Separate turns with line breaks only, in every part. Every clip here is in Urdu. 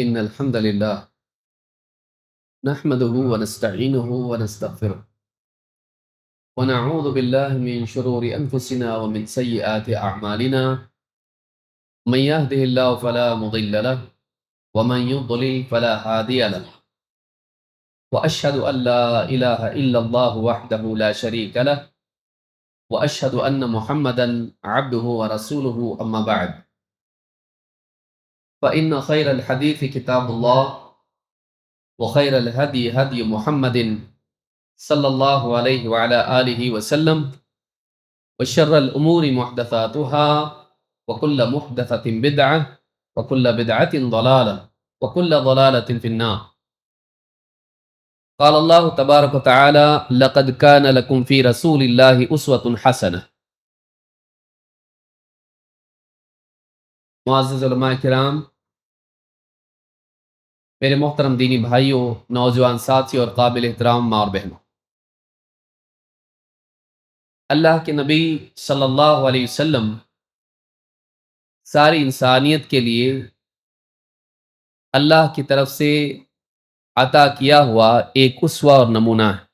إن الحمد لله نحمده ونستعينه ونستغفره ونعوذ بالله من شرور أنفسنا ومن سيئات أعمالنا من يهده الله فلا مضل له ومن يضلل فلا هادي له وأشهد أن لا إله إلا الله وحده لا شريك له وأشهد أن محمدا عبده ورسوله أما بعد فإن خير الحديث كتاب الله وخير الهدي هدي محمد صلی اللہ علیہ وعلی آلہ وسلم وشر الامور محدثاتها وكل محدثة بدعة وكل بدعة ضلالة وكل ضلالة في النار قال الله تبارك وتعالى لقد كان لكم في رسول الله أسوة حسنة. معزز علماء کرام، میرے محترم دینی بھائیوں، نوجوان ساتھیوں اور قابل احترام ماں اور بہنوں، اللہ کے نبی صلی اللہ علیہ وسلم ساری انسانیت کے لیے اللہ کی طرف سے عطا کیا ہوا ایک اسوہ اور نمونہ ہے۔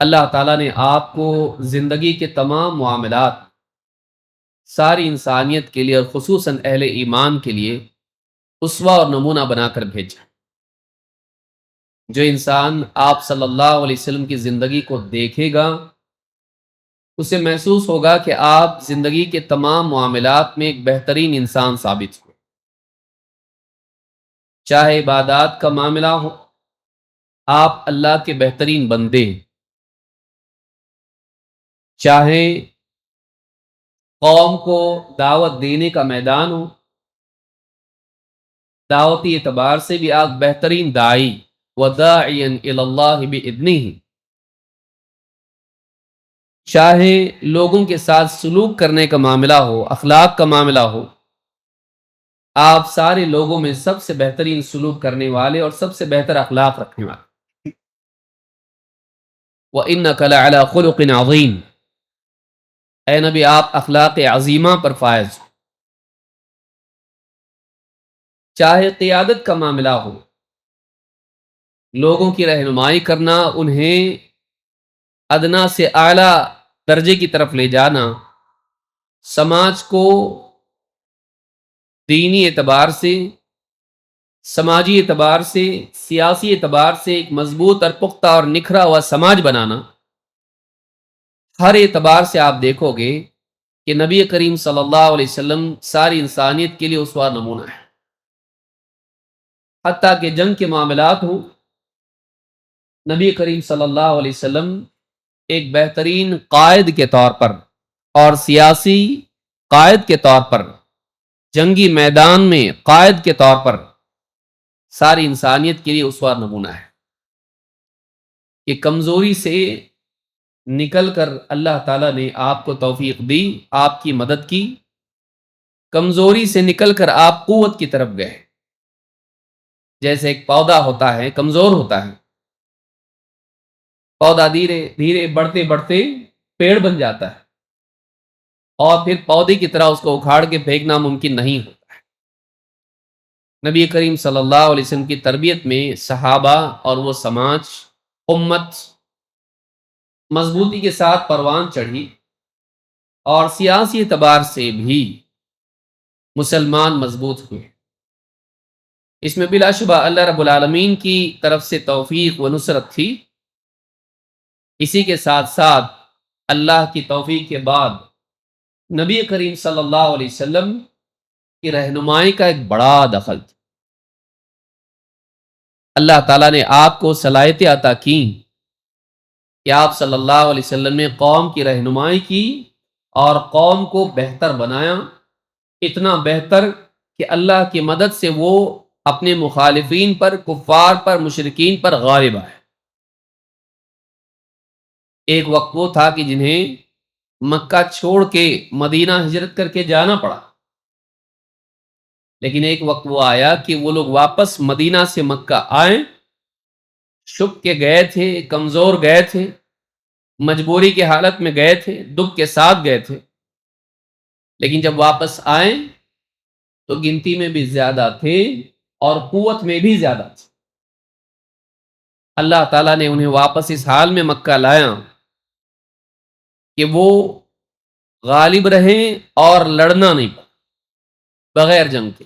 اللہ تعالیٰ نے آپ کو زندگی کے تمام معاملات ساری انسانیت کے لیے اور خصوصاً اہل ایمان کے لیے اسوہ اور نمونہ بنا کر بھیجا۔ جو انسان آپ صلی اللہ علیہ وسلم کی زندگی کو دیکھے گا، اسے محسوس ہوگا کہ آپ زندگی کے تمام معاملات میں ایک بہترین انسان ثابت ہوئے۔ چاہے عبادات کا معاملہ ہو، آپ اللہ کے بہترین بندے ہیں۔ چاہے قوم کو دعوت دینے کا میدان ہو، دعوتی اعتبار سے بھی آپ بہترین داعی وَدَاعِيًا إِلَى اللَّهِ بِإِذْنِهِ۔ چاہے لوگوں کے ساتھ سلوک کرنے کا معاملہ ہو، اخلاق کا معاملہ ہو، آپ سارے لوگوں میں سب سے بہترین سلوک کرنے والے اور سب سے بہتر اخلاق رکھنے والے۔ وَإِنَّكَ لَعَلَىٰ خُلُقٍ عَظِيمٍ، اے نبی آپ اخلاق عظیمہ پر فائز ہو۔ چاہے قیادت کا معاملہ ہو، لوگوں کی رہنمائی کرنا، انہیں ادنا سے اعلیٰ درجے کی طرف لے جانا، سماج کو دینی اعتبار سے، سماجی اعتبار سے، سیاسی اعتبار سے ایک مضبوط اور پختہ اور نکھرا ہوا سماج بنانا، ہر اعتبار سے آپ دیکھو گے کہ نبی کریم صلی اللہ علیہ وسلم ساری انسانیت کے لیے اسوہ نمونہ ہے۔ حتیٰ کہ جنگ کے معاملات ہوں، نبی کریم صلی اللہ علیہ وسلم ایک بہترین قائد کے طور پر اور سیاسی قائد کے طور پر، جنگی میدان میں قائد کے طور پر ساری انسانیت کے لیے اسوہ نمونہ ہے کہ کمزوری سے نکل کر اللہ تعالیٰ نے آپ کو توفیق دی، آپ کی مدد کی، کمزوری سے نکل کر آپ قوت کی طرف گئے۔ جیسے ایک پودا ہوتا ہے، کمزور ہوتا ہے، پودا دھیرے دھیرے بڑھتے بڑھتے پیڑ بن جاتا ہے، اور پھر پودے کی طرح اس کو اکھاڑ کے پھینکنا ممکن نہیں ہوتا ہے۔ نبی کریم صلی اللہ علیہ وسلم کی تربیت میں صحابہ اور وہ سماج، امت مضبوطی کے ساتھ پروان چڑھی، اور سیاسی اعتبار سے بھی مسلمان مضبوط ہوئے۔ اس میں بلا شبہ اللہ رب العالمین کی طرف سے توفیق و نصرت تھی۔ اسی کے ساتھ ساتھ اللہ کی توفیق کے بعد نبی کریم صلی اللہ علیہ وسلم کی رہنمائی کا ایک بڑا دخل تھا۔ اللہ تعالیٰ نے آپ کو صلاحیتیں عطا کی کہ آپ صلی اللہ علیہ وسلم نے قوم کی رہنمائی کی اور قوم کو بہتر بنایا، اتنا بہتر کہ اللہ کی مدد سے وہ اپنے مخالفین پر، کفار پر، مشرکین پر غالب آئے۔ ایک وقت وہ تھا کہ جنہیں مکہ چھوڑ کے مدینہ ہجرت کر کے جانا پڑا، لیکن ایک وقت وہ آیا کہ وہ لوگ واپس مدینہ سے مکہ آئیں، شک کے گئے تھے، کمزور گئے تھے، مجبوری کی حالت میں گئے تھے، دکھ کے ساتھ گئے تھے، لیکن جب واپس آئیں تو گنتی میں بھی زیادہ تھے اور قوت میں بھی زیادہ تھے. اللہ تعالیٰ نے انہیں واپس اس حال میں مکہ لایا کہ وہ غالب رہیں اور لڑنا نہیں پڑا بغیر جنگ کے.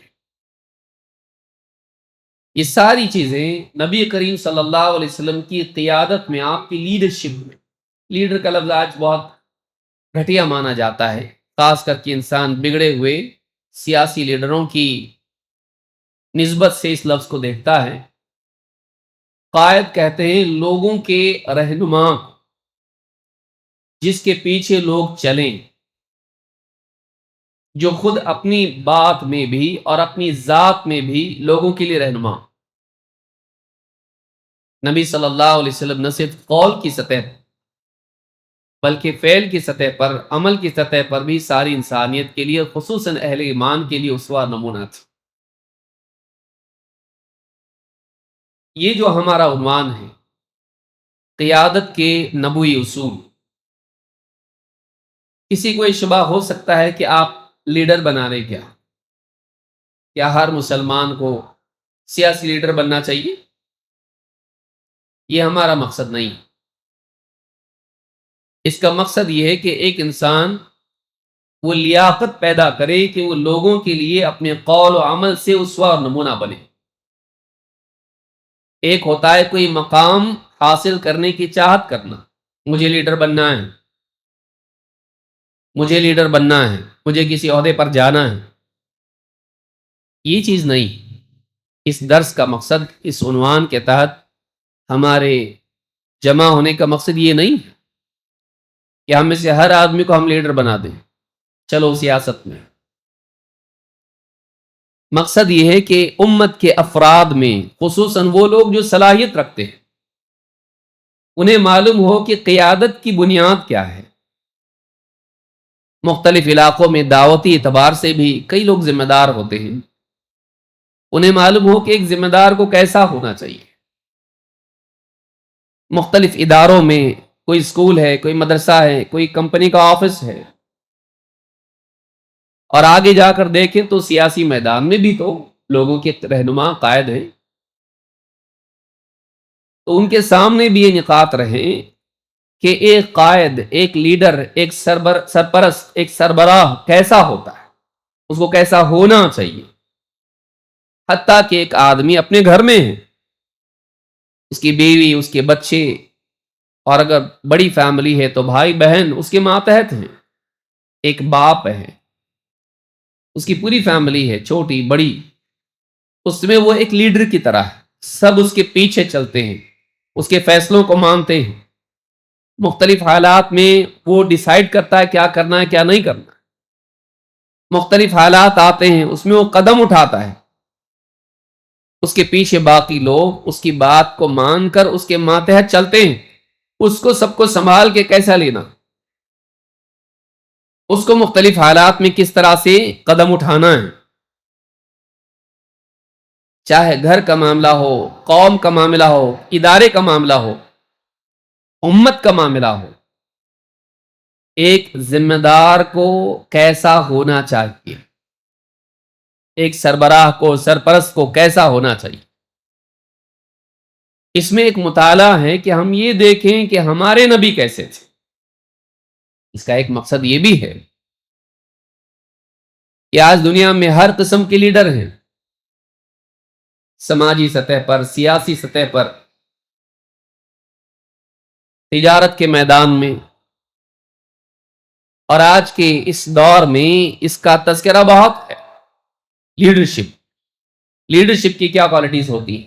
یہ ساری چیزیں نبی کریم صلی اللہ علیہ وسلم کی قیادت میں، آپ کی لیڈرشپ میں. لیڈر کا لفظ آج بہت گھٹیا مانا جاتا ہے، خاص کر کے انسان بگڑے ہوئے سیاسی لیڈروں کی نسبت سے اس لفظ کو دیکھتا ہے. قائد کہتے ہیں لوگوں کے رہنما، جس کے پیچھے لوگ چلیں، جو خود اپنی بات میں بھی اور اپنی ذات میں بھی لوگوں کے لیے رہنما. نبی صلی اللہ علیہ وسلم نہ صرف قول کی سطح پر بلکہ فعل کی سطح پر، عمل کی سطح پر بھی ساری انسانیت کے لیے، خصوصاً اہل ایمان کے لیے اسوہ نمونہ تھے. یہ جو ہمارا عنوان ہے، قیادت کے نبوی اصول، کسی کو یہ شبہ ہو سکتا ہے کہ آپ لیڈر بنا رہے. کیا ہر مسلمان کو سیاسی لیڈر بننا چاہیے؟ یہ ہمارا مقصد نہیں. اس کا مقصد یہ ہے کہ ایک انسان وہ لیاقت پیدا کرے کہ وہ لوگوں کے لیے اپنے قول و عمل سے اسوہ اور نمونہ بنے. ایک ہوتا ہے کوئی مقام حاصل کرنے کی چاہت کرنا، مجھے لیڈر بننا ہے، مجھے لیڈر بننا ہے، مجھے کسی عہدے پر جانا ہے. یہ چیز نہیں. اس درس کا مقصد، اس عنوان کے تحت ہمارے جمع ہونے کا مقصد یہ نہیں ہے کہ ہم میں سے ہر آدمی کو ہم لیڈر بنا دیں چلو سیاست میں. مقصد یہ ہے کہ امت کے افراد میں، خصوصاً وہ لوگ جو صلاحیت رکھتے ہیں، انہیں معلوم ہو کہ قیادت کی بنیاد کیا ہے. مختلف علاقوں میں دعوتی اعتبار سے بھی کئی لوگ ذمہ دار ہوتے ہیں. انہیں معلوم ہو کہ ایک ذمہ دار کو کیسا ہونا چاہیے. مختلف اداروں میں، کوئی اسکول ہے، کوئی مدرسہ ہے، کوئی کمپنی کا آفس ہے، اور آگے جا کر دیکھیں تو سیاسی میدان میں بھی تو لوگوں کے رہنما قائد ہیں. تو ان کے سامنے بھی یہ نکات رہیں کہ ایک قائد، ایک لیڈر، ایک سرپرست، ایک سربراہ کیسا ہوتا ہے، اس کو کیسا ہونا چاہیے. حتیٰ کہ ایک آدمی اپنے گھر میں ہے، اس کی بیوی، اس کے بچے، اور اگر بڑی فیملی ہے تو بھائی بہن اس کے ماتحت ہیں. ایک باپ ہے، اس کی پوری فیملی ہے، چھوٹی بڑی، اس میں وہ ایک لیڈر کی طرح ہے. سب اس کے پیچھے چلتے ہیں، اس کے فیصلوں کو مانتے ہیں. مختلف حالات میں وہ ڈیسائیڈ کرتا ہے کیا کرنا ہے کیا نہیں کرنا. مختلف حالات آتے ہیں، اس میں وہ قدم اٹھاتا ہے. اس کے پیچھے باقی لوگ اس کی بات کو مان کر اس کے ماتحت چلتے ہیں. اس کو سب کو سنبھال کے کیسا لینا، اس کو مختلف حالات میں کس طرح سے قدم اٹھانا ہے. چاہے گھر کا معاملہ ہو، قوم کا معاملہ ہو، ادارے کا معاملہ ہو، امت کا معاملہ ہو، ایک ذمہ دار کو کیسا ہونا چاہیے، ایک سربراہ کو، سرپرست کو کیسا ہونا چاہیے. اس میں ایک مطالعہ ہے کہ ہم یہ دیکھیں کہ ہمارے نبی کیسے تھے. اس کا ایک مقصد یہ بھی ہے کہ آج دنیا میں ہر قسم کے لیڈر ہیں، سماجی سطح پر، سیاسی سطح پر، تجارت کے میدان میں. اور آج کے اس دور میں اس کا تذکرہ بہت ہے. لیڈرشپ کی کیا کوالٹیز ہوتی ہیں،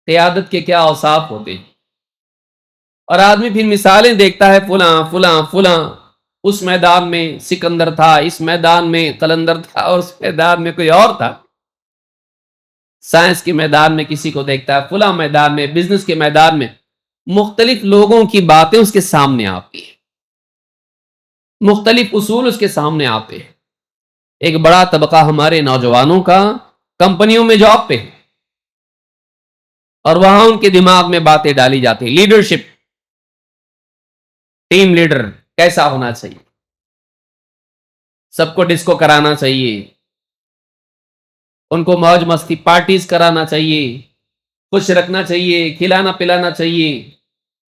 قیادت کے کیا اوصاف ہوتے ہیں. اور آدمی پھر مثالیں دیکھتا ہے، فلاں فلاں فلاں، اس میدان میں سکندر تھا، اس میدان میں قلندر تھا، اور اس میدان میں کوئی اور تھا. سائنس کے میدان میں کسی کو دیکھتا ہے، فلاں میدان میں، بزنس کے میدان میں. مختلف لوگوں کی باتیں اس کے سامنے آتی ہیں، مختلف اصول اس کے سامنے آتے ہیں. ایک بڑا طبقہ ہمارے نوجوانوں کا کمپنیوں میں جاب پہ ہے، اور وہاں ان کے دماغ میں باتیں ڈالی جاتی ہیں. لیڈرشپ، ٹیم لیڈر کیسا ہونا چاہیے، سب کو ڈسکو کرانا چاہیے، ان کو موج مستی پارٹیز کرانا چاہیے, خوش رکھنا چاہیے, کھلانا پلانا چاہیے,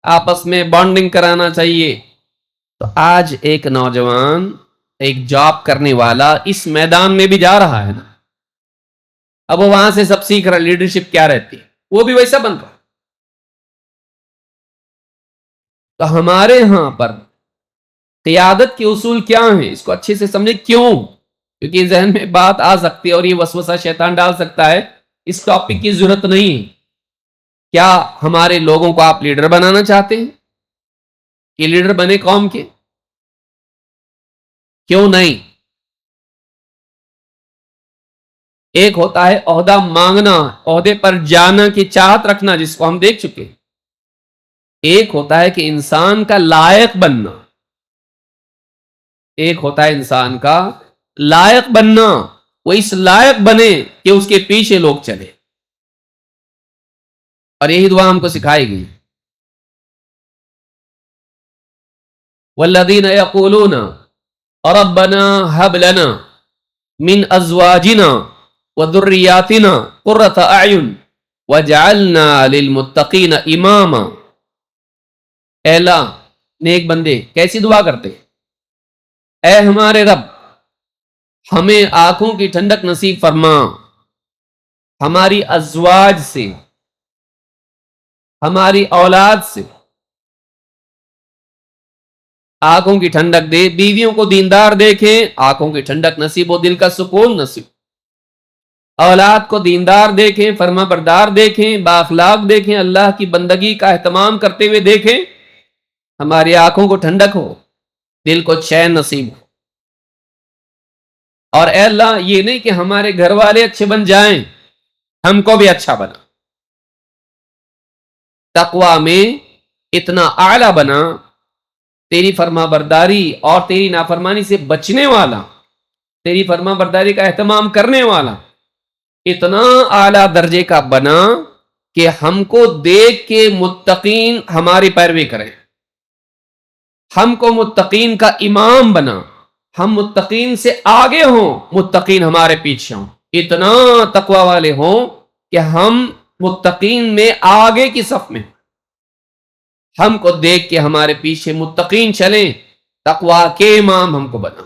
آپس میں بانڈنگ کرانا چاہیے. تو آج ایک نوجوان, ایک جاب کرنے والا اس میدان میں بھی جا رہا ہے نا, اب وہ وہاں سے سب سیکھ رہا, لیڈرشپ کیا رہتی ہے, وہ بھی ویسا بن رہا. تو ہمارے ہاں پر قیادت کے اصول کیا ہیں, اس کو اچھے سے سمجھیں. کیوں؟ کیونکہ ذہن میں بات آ سکتی ہے اور یہ وسوسہ شیطان ڈال سکتا ہے, اس ٹاپک کی ضرورت نہیں. کیا ہمارے لوگوں کو آپ لیڈر بنانا چاہتے ہیں کہ لیڈر بنے قوم کے؟ کیوں نہیں؟ ایک ہوتا ہے عہدہ مانگنا, عہدے پر جانا کی چاہت رکھنا, جس کو ہم دیکھ چکے. ایک ہوتا ہے کہ انسان کا لائق بننا, ایک ہوتا ہے انسان کا لائق بننا, وہ اس لائق بنے کہ اس کے پیچھے لوگ چلے. اور یہی دعا ہم کو سکھائی گئی. والذین یقولون ربنا هب لنا من ازواجنا وذریاتنا قرۃ اعین وجعلنا للمتقین اماما. اے اللہ, نیک بندے کیسی دعا کرتے, اے ہمارے رب ہمیں آنکھوں کی ٹھنڈک نصیب فرما, ہماری ازواج سے, ہماری اولاد سے آنکھوں کی ٹھنڈک دے. بیویوں کو دیندار دیکھیں, آنکھوں کی ٹھنڈک نصیب ہو, دل کا سکون نصیب. اولاد کو دیندار دیکھیں, فرما بردار دیکھیں, بااخلاق دیکھیں, اللہ کی بندگی کا اہتمام کرتے ہوئے دیکھیں, ہماری آنکھوں کو ٹھنڈک ہو, دل کو چین نصیب ہو. اور اے اللہ, یہ نہیں کہ ہمارے گھر والے اچھے بن جائیں, ہم کو بھی اچھا بنا, تقوی میں اتنا اعلیٰ بنا, تیری فرما برداری اور تیری نافرمانی سے بچنے والا, تیری فرما برداری کا اہتمام کرنے والا, اتنا اعلیٰ درجے کا بنا کہ ہم کو دیکھ کے متقین ہماری پیروی کریں, ہم کو متقین کا امام بنا, ہم متقین سے آگے ہوں, متقین ہمارے پیچھے ہوں, اتنا تقوی والے ہوں کہ ہم متقین میں آگے کی صف میں, ہم کو دیکھ کے ہمارے پیچھے متقین چلیں, تقوی کے امام ہم کو بنا.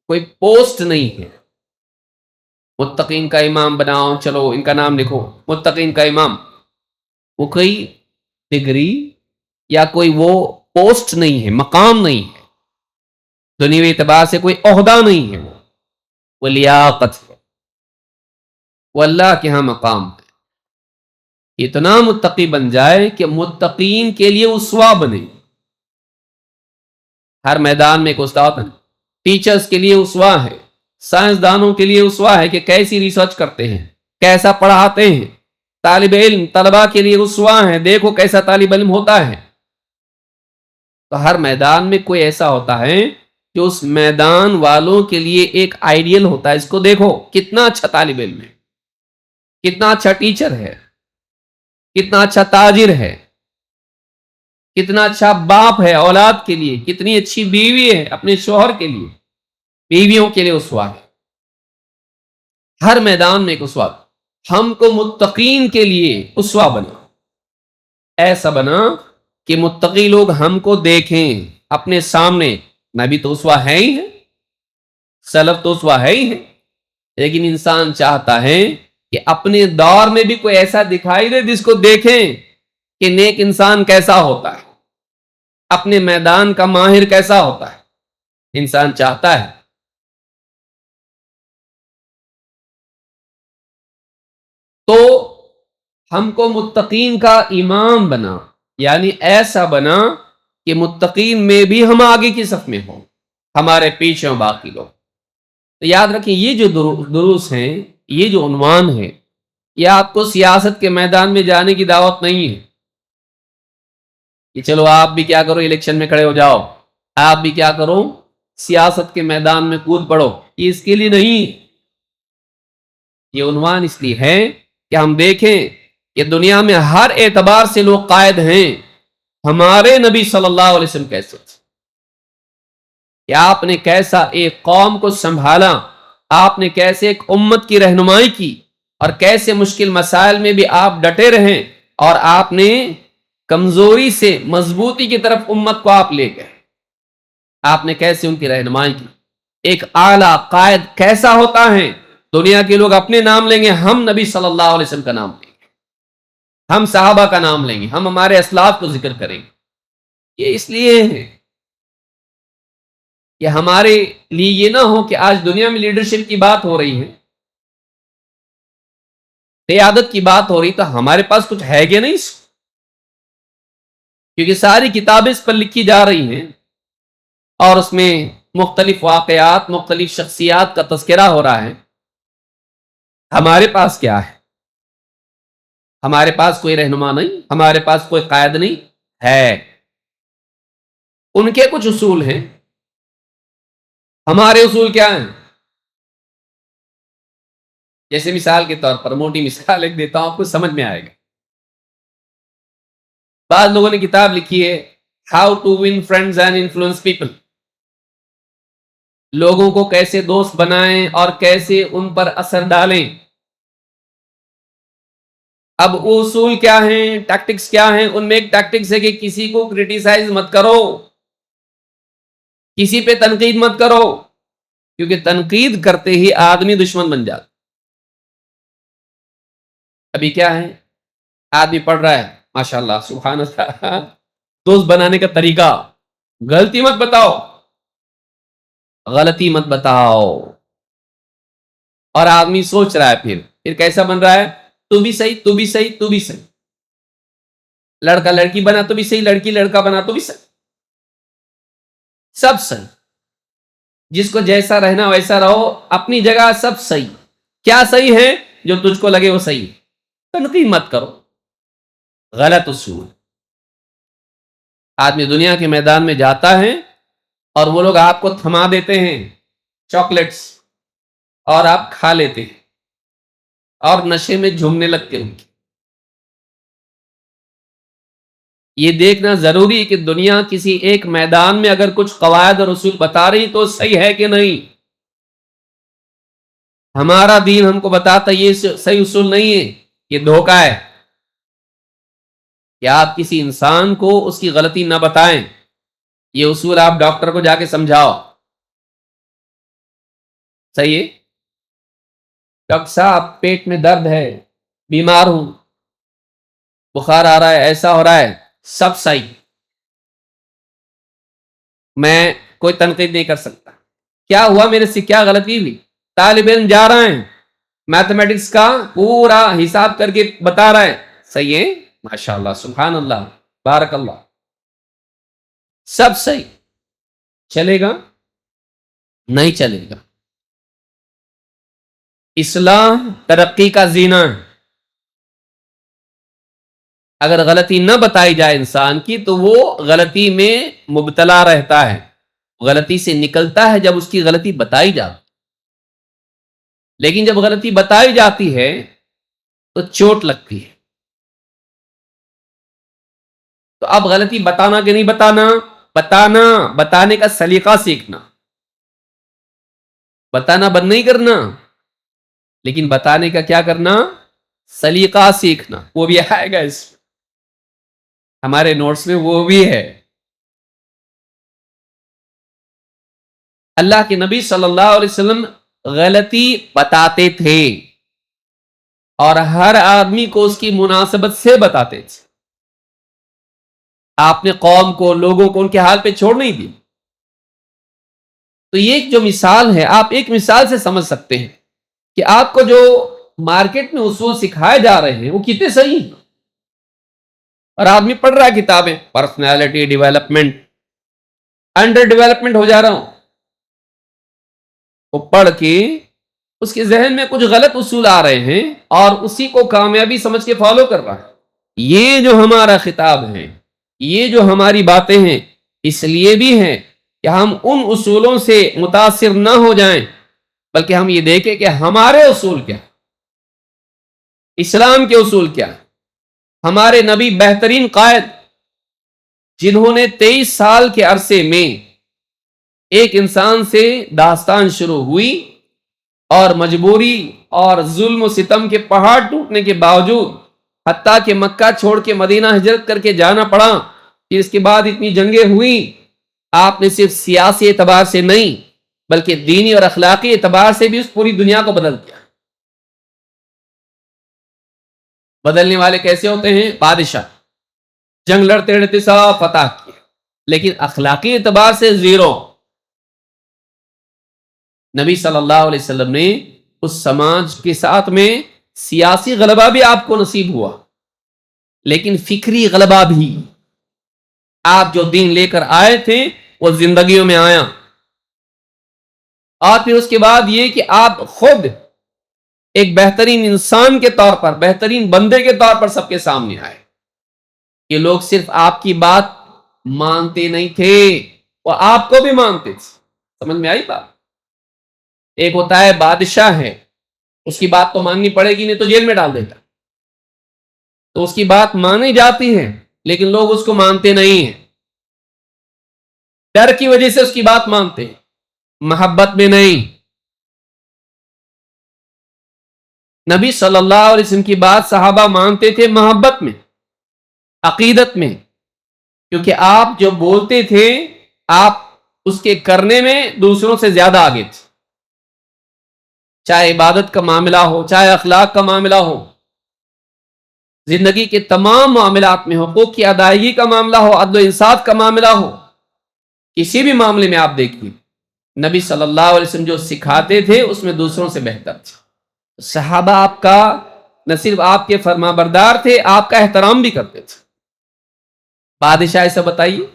کوئی پوسٹ نہیں ہے, متقین کا امام بناؤ, چلو ان کا نام لکھو متقین کا امام, وہ کوئی ڈگری یا کوئی وہ پوسٹ نہیں ہے, مقام نہیں ہے, دنیوی اعتبار سے کوئی عہدہ نہیں ہے, وہ لیاقت ہے, وہ اللہ کے ہاں مقام ہے. اتنا متقی بن جائے کہ متقین کے لیے اسوہ بنے. ہر میدان میں ایک استاد ہے, ٹیچرز کے لیے اسوہ ہے, سائنسدانوں کے لیے اسوہ ہے کہ کیسی ریسرچ کرتے ہیں, کیسا پڑھاتے ہیں. طالب علم طلبہ کے لیے اسوہ ہے, دیکھو کیسا طالب علم ہوتا ہے. تو ہر میدان میں کوئی ایسا ہوتا ہے جو اس میدان والوں کے لیے ایک آئیڈیل ہوتا ہے. اس کو دیکھو کتنا اچھا طالب علم ہے, کتنا اچھا ٹیچر ہے, کتنا اچھا تاجر ہے, کتنا اچھا باپ ہے اولاد کے لیے, کتنی اچھی بیوی ہے اپنے شوہر کے لیے, بیویوں کے لیے اسوہ ہے. ہر میدان میں ایک اسوہ. ہم کو متقین کے لیے اسوہ بنا, ایسا بنا کہ متقی لوگ ہم کو دیکھیں اپنے سامنے. نبی تو اسوہ ہے ہی ہے, سلف تو اسوہ ہے ہی ہے, لیکن انسان چاہتا ہے کہ اپنے دور میں بھی کوئی ایسا دکھائی دے جس کو دیکھیں کہ نیک انسان کیسا ہوتا ہے, اپنے میدان کا ماہر کیسا ہوتا ہے. انسان چاہتا ہے. تو ہم کو متقین کا امام بنا, یعنی ایسا بنا کہ متقین میں بھی ہم آگے کی صف میں ہوں, ہمارے پیچھے ہوں باقی لوگ. تو یاد رکھیں, یہ جو دروس ہیں, یہ جو عنوان ہے, یہ آپ کو سیاست کے میدان میں جانے کی دعوت نہیں ہے کہ چلو آپ بھی کیا کرو الیکشن میں کھڑے ہو جاؤ, آپ بھی کیا کرو سیاست کے میدان میں کود پڑو. یہ اس کے لیے نہیں, یہ عنوان اس لیے ہے کہ ہم دیکھیں کہ دنیا میں ہر اعتبار سے لوگ قائد ہیں. ہمارے نبی صلی اللہ علیہ وسلم کیسے تھے, کہ آپ نے کیسا ایک قوم کو سنبھالا, آپ نے کیسے ایک امت کی رہنمائی کی اور کیسے مشکل مسائل میں بھی آپ ڈٹے رہیں اور آپ نے کمزوری سے مضبوطی کی طرف امت کو آپ لے گئے. آپ نے کیسے ان کی رہنمائی کی. ایک اعلیٰ قائد کیسا ہوتا ہے؟ دنیا کے لوگ اپنے نام لیں گے، ہم نبی صلی اللہ علیہ وسلم کا نام لیں گے، ہم صحابہ کا نام لیں گے، ہم ہمارے اسلاف کو ذکر کریں گے. یہ اس لیے ہے کہ ہمارے لیے یہ نہ ہو کہ آج دنیا میں لیڈرشپ کی بات ہو رہی ہے، قیادت کی بات ہو رہی، تو ہمارے پاس کچھ ہے کہ نہیں، کیونکہ ساری کتابیں اس پر لکھی جا رہی ہیں اور اس میں مختلف واقعات، مختلف شخصیات کا تذکرہ ہو رہا ہے. ہمارے پاس کیا ہے؟ ہمارے پاس کوئی رہنما نہیں، ہمارے پاس کوئی قائد نہیں ہے. ان کے کچھ اصول ہیں، ہمارے اصول کیا ہیں؟ جیسے مثال کے طور پر موٹی مثال ایک دیتا ہوں، آپ کو سمجھ میں آئے گا. بعض لوگوں نے کتاب لکھی ہے how to win friends and influence people, لوگوں کو کیسے دوست بنائیں اور کیسے ان پر اثر ڈالیں. اب اصول کیا ہیں، ٹیکٹکس کیا ہیں؟ ان میں ایک ٹیکٹکس ہے کہ کسی کو کرٹیسائز مت کرو، کسی پہ تنقید مت کرو، کیونکہ تنقید کرتے ہی آدمی دشمن بن جاتا. ابھی کیا ہے، آدمی پڑھ رہا ہے، ماشاءاللہ سبحان اللہ، دوست بنانے کا طریقہ، غلطی مت بتاؤ، غلطی مت بتاؤ. اور آدمی سوچ رہا ہے پھر کیسا بن رہا ہے، تو بھی صحیح، تو بھی صحیح، تو بھی صحیح. لڑکا لڑکی بنا تو بھی صحیح، لڑکی لڑکا بنا تو بھی صحیح، سب صحیح. جس کو جیسا رہنا ویسا رہو، اپنی جگہ سب صحیح. کیا صحیح ہے؟ جو تجھ کو لگے وہ صحیح. تنقید مت کرو، غلط اصول. آدمی دنیا کے میدان میں جاتا ہے اور وہ لوگ آپ کو تھما دیتے ہیں چاکلیٹس، اور آپ کھا لیتے ہیں اور نشے میں جھومنے لگتے ہیں. یہ دیکھنا ضروری ہے کہ دنیا کسی ایک میدان میں اگر کچھ قواعد اور اصول بتا رہی تو صحیح ہے کہ نہیں. ہمارا دین ہم کو بتاتا یہ صحیح اصول نہیں ہے، یہ دھوکہ ہے کہ آپ کسی انسان کو اس کی غلطی نہ بتائیں. یہ اصول آپ ڈاکٹر کو جا کے سمجھاؤ. صحیح ہے، ڈاکٹر صاحب پیٹ میں درد ہے، بیمار ہوں، بخار آ رہا ہے، ایسا ہو رہا ہے، سب صحیح، میں کوئی تنقید نہیں کر سکتا. کیا ہوا میرے سے، کیا غلطی ہوئی؟ طالب علم جا رہا ہے، میتھمیٹکس کا پورا حساب کر کے بتا رہا ہے، صحیح ہے، ماشاءاللہ سبحان اللہ بارک اللہ، سب صحیح. چلے گا؟ نہیں چلے گا. اصلاح ترقی کا زینہ ہے. اگر غلطی نہ بتائی جائے انسان کی تو وہ غلطی میں مبتلا رہتا ہے، غلطی سے نکلتا ہے جب اس کی غلطی بتائی جاتی. لیکن جب غلطی بتائی جاتی ہے تو چوٹ لگتی ہے. تو اب غلطی بتانا کہ نہیں بتانا؟ بتانا، بتانے کا سلیقہ سیکھنا، بتانا بند نہیں کرنا، لیکن بتانے کا کیا کرنا؟ سلیقہ سیکھنا. وہ بھی آئے گا اس ہمارے نوٹس میں، وہ بھی ہے. اللہ کے نبی صلی اللہ علیہ وسلم غلطی بتاتے تھے اور ہر آدمی کو اس کی مناسبت سے بتاتے تھے. آپ نے قوم کو، لوگوں کو ان کے حال پہ چھوڑ نہیں دی. تو یہ جو مثال ہے، آپ ایک مثال سے سمجھ سکتے ہیں کہ آپ کو جو مارکیٹ میں اصول سکھائے جا رہے ہیں وہ کتنے صحیح ہیں. اور آدمی پڑھ رہا ہے کتابیں، پرسنالٹی ڈیولپمنٹ، انڈر ڈیولپمنٹ ہو جا رہا ہوں، وہ پڑھ کے اس کے ذہن میں کچھ غلط اصول آ رہے ہیں اور اسی کو کامیابی سمجھ کے فالو کر رہا ہے. یہ جو ہمارا خطاب ہے، یہ جو ہماری باتیں ہیں، اس لیے بھی ہیں کہ ہم ان اصولوں سے متاثر نہ ہو جائیں، بلکہ ہم یہ دیکھیں کہ ہمارے اصول کیا، اسلام کے اصول کیا. ہمارے نبی بہترین قائد، جنہوں نے 23 سال کے عرصے میں ایک انسان سے داستان شروع ہوئی اور مجبوری اور ظلم و ستم کے پہاڑ ٹوٹنے کے باوجود، حتیٰ کہ مکہ چھوڑ کے مدینہ ہجرت کر کے جانا پڑا، پھر اس کے بعد اتنی جنگیں ہوئی، آپ نے صرف سیاسی اعتبار سے نہیں بلکہ دینی اور اخلاقی اعتبار سے بھی اس پوری دنیا کو بدل دیا۔ بدلنے والے کیسے ہوتے ہیں؟ بادشاہ جنگ لڑتے لڑتے سب فتح کیا، لیکن اخلاقی اعتبار سے زیرو۔ نبی صلی اللہ علیہ وسلم نے اس سماج کے ساتھ میں سیاسی غلبہ بھی آپ کو نصیب ہوا، لیکن فکری غلبہ بھی، آپ جو دین لے کر آئے تھے وہ زندگیوں میں آیا، اور پھر اس کے بعد یہ کہ آپ خود ایک بہترین انسان کے طور پر، بہترین بندے کے طور پر سب کے سامنے آئے۔ یہ لوگ صرف آپ کی بات مانتے نہیں تھے، وہ آپ کو بھی مانتے تھے۔ سمجھ میں آئی بات؟ ایک ہوتا ہے بادشاہ ہے، اس کی بات تو ماننی پڑے گی، نہیں تو جیل میں ڈال دیتا، تو اس کی بات مانی جاتی ہے لیکن لوگ اس کو مانتے نہیں ہیں، ڈر کی وجہ سے اس کی بات مانتے ہیں، محبت میں نہیں۔ نبی صلی اللہ علیہ وسلم کی بات صحابہ مانتے تھے محبت میں، عقیدت میں، کیونکہ آپ جو بولتے تھے آپ اس کے کرنے میں دوسروں سے زیادہ آگے تھے، چاہے عبادت کا معاملہ ہو، چاہے اخلاق کا معاملہ ہو، زندگی کے تمام معاملات میں، حقوق کی ادائیگی کا معاملہ ہو، عدل و انصاف کا معاملہ ہو، کسی بھی معاملے میں آپ دیکھیے نبی صلی اللہ علیہ وسلم جو سکھاتے تھے اس میں دوسروں سے بہتر تھے۔ صحابہ آپ کا نہ صرف آپ کے فرما بردار تھے، آپ کا احترام بھی کرتے تھے۔ بادشاہ ایسا بتائیے،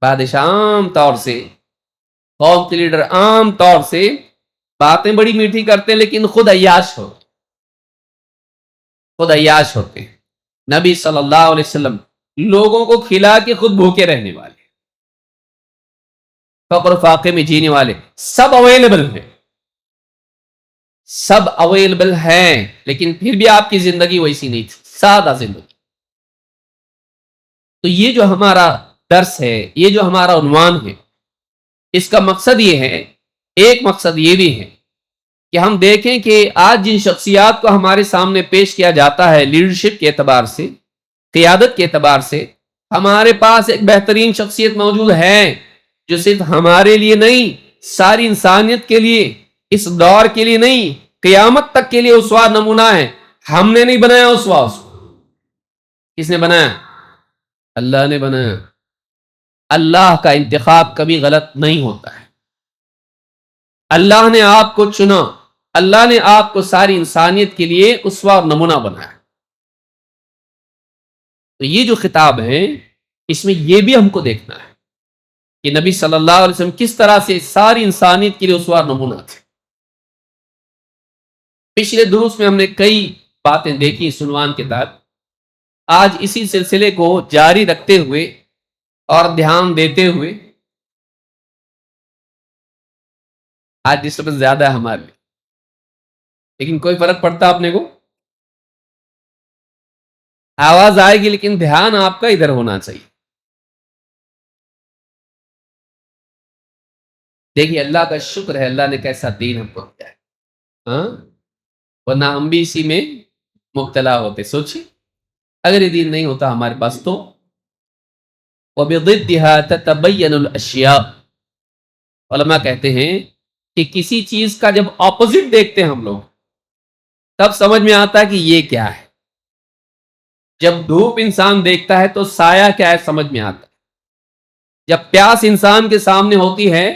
بادشاہ عام طور سے، قوم کے لیڈر عام طور سے باتیں بڑی میٹھی کرتے ہیں لیکن خود عیاش ہوتے ہیں۔ نبی صلی اللہ علیہ وسلم لوگوں کو کھلا کے خود بھوکے رہنے والے، فقر و فاقے میں جینے والے، سب اویلیبل ہیں، لیکن پھر بھی آپ کی زندگی ویسی نہیں تھی، سادہ زندگی۔ تو یہ جو ہمارا درس ہے، یہ جو ہمارا عنوان ہے، اس کا مقصد یہ ہے، ایک مقصد یہ بھی ہے کہ ہم دیکھیں کہ آج جن شخصیات کو ہمارے سامنے پیش کیا جاتا ہے لیڈرشپ کے اعتبار سے، قیادت کے اعتبار سے، ہمارے پاس ایک بہترین شخصیت موجود ہے جو صرف ہمارے لیے نہیں، ساری انسانیت کے لیے، اس دور کے لیے نہیں، قیامت تک کے لیے اسوہ نمونہ ہے۔ ہم نے نہیں بنایا اسوہ، اس کو کس نے بنایا؟ اللہ نے بنایا۔ اللہ کا انتخاب کبھی غلط نہیں ہوتا ہے، اللہ نے آپ کو چنا، اللہ نے آپ کو ساری انسانیت کے لیے اسوہ اور نمونہ بنایا۔ تو یہ جو خطاب ہے اس میں یہ بھی ہم کو دیکھنا ہے کہ نبی صلی اللہ علیہ وسلم کس طرح سے ساری انسانیت کے لیے اسوہ اور نمونہ تھے۔ پچھلے دروس میں ہم نے کئی باتیں دیکھی اس عنوان کے تحت، آج اسی سلسلے کو جاری رکھتے ہوئے اور دھیان دیتے ہوئے، آج ڈسٹربنس زیادہ ہے ہمارے لیے لیکن کوئی فرق پڑتا اپنے کو؟ آواز آئے گی لیکن دھیان آپ کا ادھر ہونا چاہیے۔ دیکھیے اللہ کا شکر ہے، اللہ نے کیسا دین ہم کو دیا ہے، ہاں، ورنہ ہم بھی اسی میں مبتلا ہوتے۔ سوچیے اگر یہ دین نہیں ہوتا ہمارے پاس تو وَبِضِدِّهَا تَتَبَيَّنُ الْأَشْيَاءُ، علماء کہتے ہیں کہ کسی چیز کا جب اپوزٹ دیکھتے ہیں ہم لوگ تب سمجھ میں آتا ہے کہ یہ کیا ہے۔ جب دھوپ انسان دیکھتا ہے تو سایہ کیا ہے سمجھ میں آتا ہے، جب پیاس انسان کے سامنے ہوتی ہے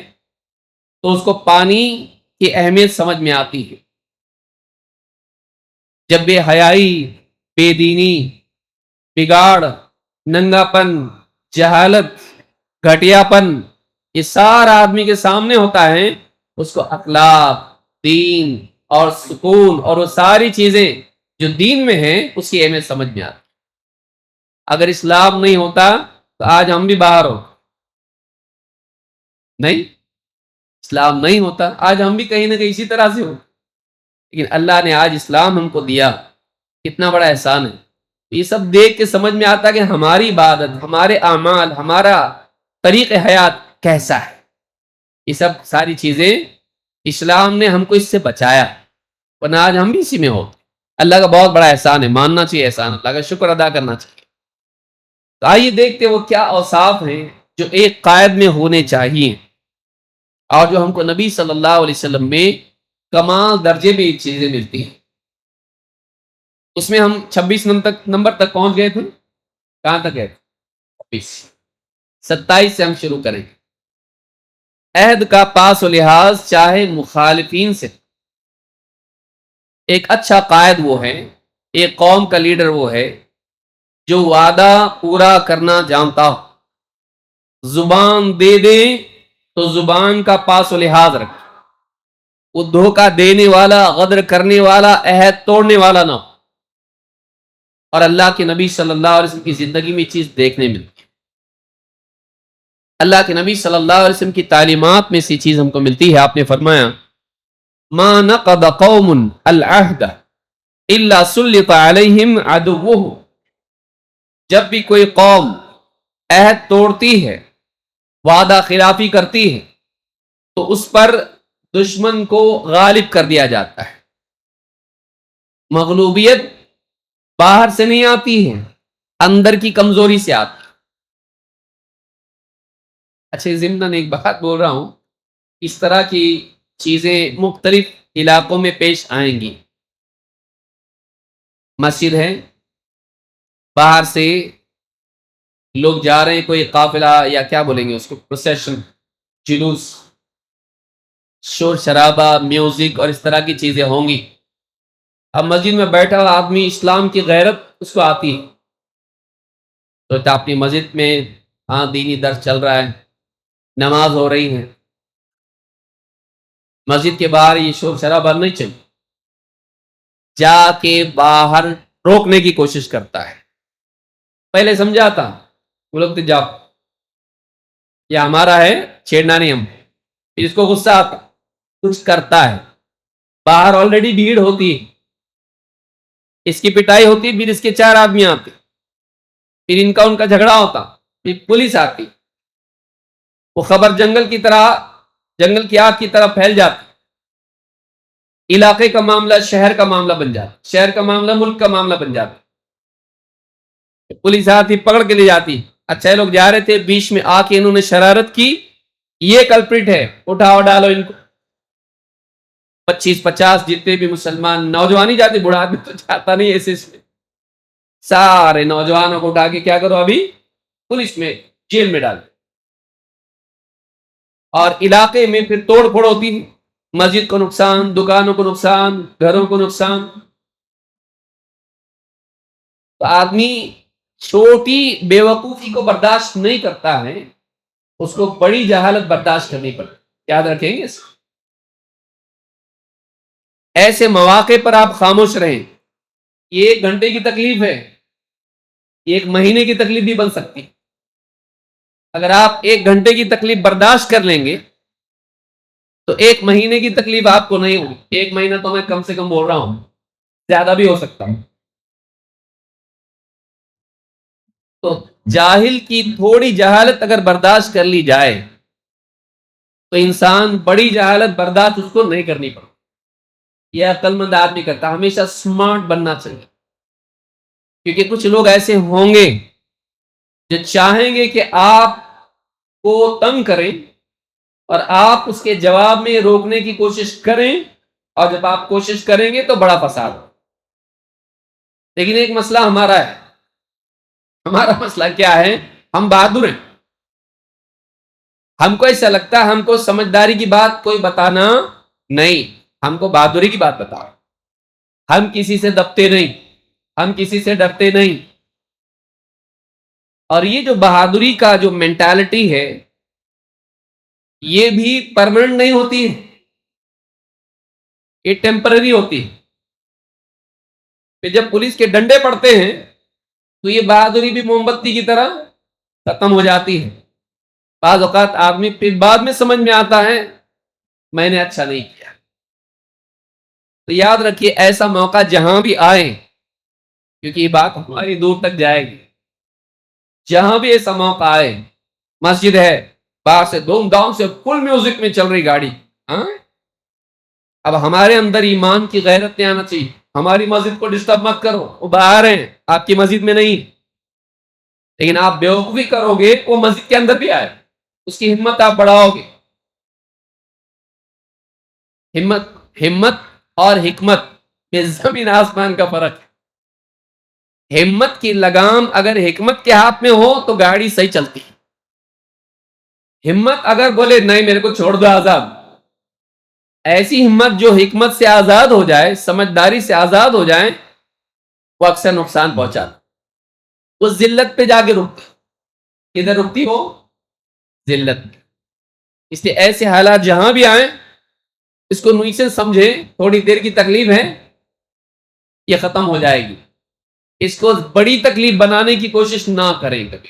تو اس کو پانی کی اہمیت سمجھ میں آتی ہے، جب بے حیائی، بے دینی، بگاڑ، ننگا پن، جہالت، گھٹیا پن یہ سارا آدمی کے سامنے ہوتا ہے، اس کو اخلاق، دین اور سکون اور وہ ساری چیزیں جو دین میں ہیں اس کی اہمیت سمجھ میں آتی۔ اگر اسلام نہیں ہوتا تو آج ہم بھی باہر ہو، نہیں، اسلام نہیں ہوتا آج ہم بھی کہیں نہ کہیں اسی طرح سے ہو، لیکن اللہ نے آج اسلام ہم کو دیا، کتنا بڑا احسان ہے۔ یہ سب دیکھ کے سمجھ میں آتا کہ ہماری عبادت، ہمارے اعمال، ہمارا طریق حیات کیسا ہے۔ یہ سب ساری چیزیں اسلام نے ہم کو اس سے بچایا، ورنہ آج ہم بھی اسی میں ہوتے۔ اللہ کا بہت بڑا احسان ہے، ماننا چاہیے احسان، اللہ کا شکر ادا کرنا چاہیے۔ تو آئیے دیکھتے وہ کیا اوصاف ہیں جو ایک قائد میں ہونے چاہیے، اور جو ہم کو نبی صلی اللہ علیہ وسلم میں کمال درجے میں یہ چیزیں ملتی ہیں۔ اس میں ہم 26 نمبر تک پہنچ گئے تھے، کہاں تک گئے تھے؟ 27 سے ہم شروع کریں گے۔ عہد کا پاس و لحاظ چاہے مخالفین سے۔ ایک اچھا قائد وہ ہے، ایک قوم کا لیڈر وہ ہے جو وعدہ پورا کرنا جانتا ہو، زبان دے دے تو زبان کا پاس و لحاظ رکھے، وہ دھوکہ دینے والا، غدر کرنے والا، عہد توڑنے والا نہ ہو۔ اور اللہ کے نبی صلی اللہ علیہ وسلم کی زندگی میں یہ چیز دیکھنے ملتی ہے۔ اللہ کے نبی صلی اللہ علیہ وسلم کی تعلیمات میں سے چیز ہم کو ملتی ہے۔ آپ نے فرمایا ما نقض قوم العہد الا سلط علیہم عدوہ، جب بھی کوئی قوم عہد توڑتی ہے، وعدہ خلافی کرتی ہے، تو اس پر دشمن کو غالب کر دیا جاتا ہے۔ مغلوبیت باہر سے نہیں آتی ہے، اندر کی کمزوری سے آتی ہے۔ اچھا، ضمن ایک بات بول رہا ہوں، اس طرح کی چیزیں مختلف علاقوں میں پیش آئیں گی۔ مسجد ہے، باہر سے لوگ جا رہے ہیں، کوئی قافلہ یا کیا بولیں گے اس کو، پروسیشن، جلوس، شور شرابہ، میوزک اور اس طرح کی چیزیں ہوں گی۔ اب مسجد میں بیٹھا ہوا آدمی، اسلام کی غیرت اس کو آتی ہے، تو اپنی مسجد میں ہاں دینی درس چل رہا ہے، نماز ہو رہی ہے، مسجد کے باہر یہ شور شرابہ نہیں چل، جا کے باہر روکنے کی کوشش کرتا ہے۔ پہلے سمجھاتا، وہ لوگ تو جاؤ، یہ ہمارا ہے، چھیڑنا نہیں ہم۔ پھر اس کو غصہ آتا، کچھ کرتا ہے، باہر آلریڈی بھیڑ ہوتی ہے، اس کی پٹائی ہوتی، پھر اس کے 4 آدمی آتے، پھر ان کا جھگڑا ہوتا، پھر پولیس آتی، وہ خبر جنگل کی طرح، جنگل کی آگ کی طرح پھیل جاتی، علاقے کا معاملہ شہر کا معاملہ بن جاتا، شہر کا معاملہ ملک کا معاملہ بن جاتا، پولیس آتی، پکڑ کے لے جاتی۔ اچھا یہ لوگ جا رہے تھے، بیچ میں آ کے انہوں نے شرارت کی، یہ کلپریٹ ہے، اٹھاؤ ڈالو ان کو۔ 25-50 جتنے بھی مسلمان نوجوان ہی جاتے، بوڑھا آدمی تو جاتا نہیں ایسے، سارے نوجوانوں کو اٹھا کے کیا کرو، ابھی پولیس میں، جیل میں ڈال۔ اور علاقے میں پھر توڑ پھوڑ ہوتی ہے، مسجد کو نقصان، دکانوں کو نقصان، گھروں کو نقصان۔ تو آدمی چھوٹی بے وقوفی کو برداشت نہیں کرتا ہے، اس کو بڑی جہالت برداشت کرنی پڑتی، یاد رکھیں گے اس کو۔ ایسے مواقع پر آپ خاموش رہیں۔ یہ 1 گھنٹے کی تکلیف ہے، 1 مہینے کی تکلیف بھی بن سکتی۔ اگر آپ 1 گھنٹے کی تکلیف برداشت کر لیں گے تو 1 مہینے کی تکلیف آپ کو نہیں ہوگی۔ 1 مہینہ تو میں کم سے کم بول رہا ہوں، زیادہ بھی ہو سکتا ہوں۔ تو جاہل کی تھوڑی جہالت اگر برداشت کر لی جائے تو انسان بڑی جہالت برداشت اس کو نہیں کرنی پڑتی۔ یہ عقل مند آدمی کرتا، ہمیشہ سمارٹ بننا چاہیے، کیونکہ کچھ لوگ ایسے ہوں گے جو چاہیں گے کہ آپ کو تنگ کریں اور آپ اس کے جواب میں روکنے کی کوشش کریں، اور جب آپ کوشش کریں گے تو بڑا فساد ہو۔ لیکن ایک مسئلہ ہمارا ہے، ہمارا مسئلہ کیا ہے؟ ہم بہادر ہیں، ہم کو ایسا لگتا ہے ہم کو سمجھداری کی بات کوئی بتانا نہیں، ہم کو بہادری کی بات بتاؤ۔ ہم کسی سے دبتے نہیں، ہم کسی سے ڈرتے نہیں۔ اور یہ جو بہادری کا جو مینٹالٹی ہے، یہ بھی پرماننٹ نہیں ہوتی ہے، یہ ٹیمپرری ہوتی ہے۔ پھر جب پولیس کے ڈنڈے پڑتے ہیں تو یہ بہادری بھی موم بتی کی طرح ختم ہو جاتی ہے۔ بعض اوقات آدمی پھر بعد میں سمجھ میں آتا ہے میں نے اچھا نہیں کیا۔ تو یاد رکھیے ایسا موقع جہاں بھی آئے، کیونکہ یہ بات ہماری دور تک جائے گی، جہاں بھی ایسا موقع آئے، مسجد ہے، باہر سے دھوم دھام سے فل میوزک میں چل رہی گاڑی، ہاں اب ہمارے اندر ایمان کی غیرت نہیں آنا چاہیے. ہماری مسجد کو ڈسٹرب مت کرو, وہ باہر ہیں, آپ کی مسجد میں نہیں. لیکن آپ بیوقوفی کرو گے وہ مسجد کے اندر بھی آئے, اس کی ہمت آپ بڑھاؤ گے. ہمت اور حکمت میں زمین آسمان کا فرق ہے. ہمت کی لگام اگر حکمت کے ہاتھ میں ہو تو گاڑی صحیح چلتی. ہمت اگر بولے نہیں میرے کو چھوڑ دو آزاد, ایسی ہمت جو حکمت سے آزاد ہو جائے, سمجھداری سے آزاد ہو جائے, وہ اکثر نقصان پہنچاتا. وہ ذلت پہ جا کے رکتی. کدھر رکتی ہو؟ ذلت. اس لیے ایسے حالات جہاں بھی آئیں اس کو نوئی سے سمجھے, تھوڑی دیر کی تکلیف ہے یہ ختم ہو جائے گی. اس کو بڑی تکلیف بنانے کی کوشش نہ کریں کبھی.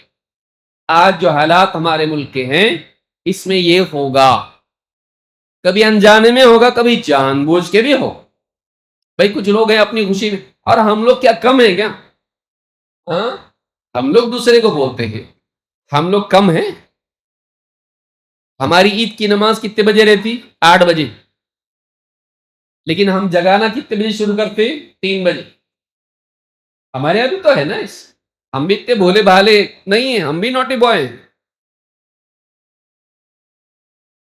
آج جو حالات ہمارے ملک کے ہیں اس میں یہ ہوگا, کبھی انجانے میں ہوگا, کبھی جان بوجھ کے بھی ہو. بھائی کچھ لوگ ہیں اپنی خوشی میں, اور ہم لوگ کیا کم ہیں کیا؟ ہاں, ہم لوگ دوسرے کو بولتے ہیں ہم لوگ کم ہیں. ہماری عید کی نماز کتنے بجے رہتی؟ 8 بجے. لیکن ہم جگانا کتنے بجے شروع کرتے؟ 3 بجے. ہمارے یہاں بھی تو ہے نا, ہم بھی اتنے بھولے بھالے نہیں ہیں, ہم بھی نوٹی بوائے ہیں.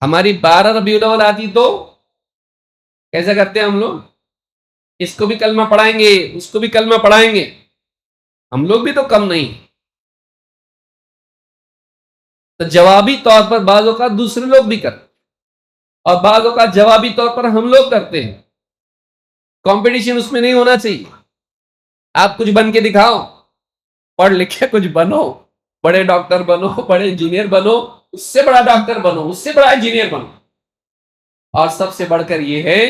ہماری 12 ربیع الاول آتی تو کیسا کرتے ہیں ہم لوگ؟ اس کو بھی کلمہ پڑھائیں گے, اس کو بھی کلمہ پڑھائیں گے. ہم لوگ بھی تو کم نہیں. تو جوابی طور پر بعض اوقات دوسرے لوگ بھی کرتے, اور بعض اوقات جوابی طور پر ہم لوگ کرتے ہیں. کمپٹیشن اس میں نہیں ہونا چاہیے. آپ کچھ بن کے دکھاؤ, پڑھ لکھ کے کچھ بنو, بڑے ڈاکٹر بنو, بڑے انجینئر بنو, اس سے بڑا ڈاکٹر بنو, اس سے بڑا انجینئر بنو, اور سب سے بڑھ کر یہ ہے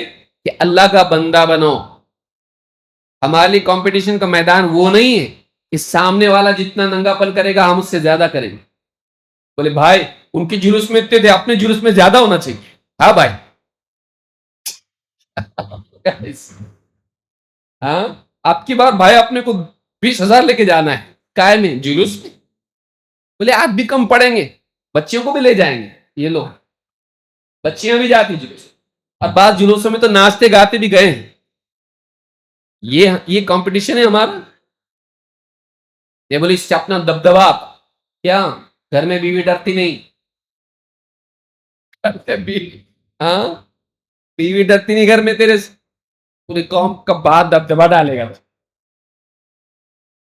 کہ اللہ کا بندہ بنو. ہمارے لیے کمپٹیشن کا میدان وہ نہیں ہے کہ سامنے والا جتنا ننگا پن کرے گا ہم اس سے زیادہ کریں گے. بولے بھائی ان کے جلوس میں اتنے تھے, اپنے جلوس میں زیادہ ہونا چاہیے. ہاں بھائی, ہاں آپ کی بار بھائی اپنے کو 20,000 لے کے جانا ہے کائے میں جلوس میں. بولے آپ بھی کم پڑیں گے, بچیوں کو بھی لے جائیں گے. یہ لوگ بچیاں بھی جاتی جلوس, اور بعض جلوسوں میں تو ناچتے گاتے بھی گئے ہیں. یہ کمپٹیشن ہے ہمارا. یہ بولی اس سے اپنا دبدبا, کیا گھر میں بیوی ڈرتی نہیں؟ ہاں بیوی ڈرتی نہیں گھر میں تیرے سے, پوری قوم کا بعد دبدبا ڈالے گا.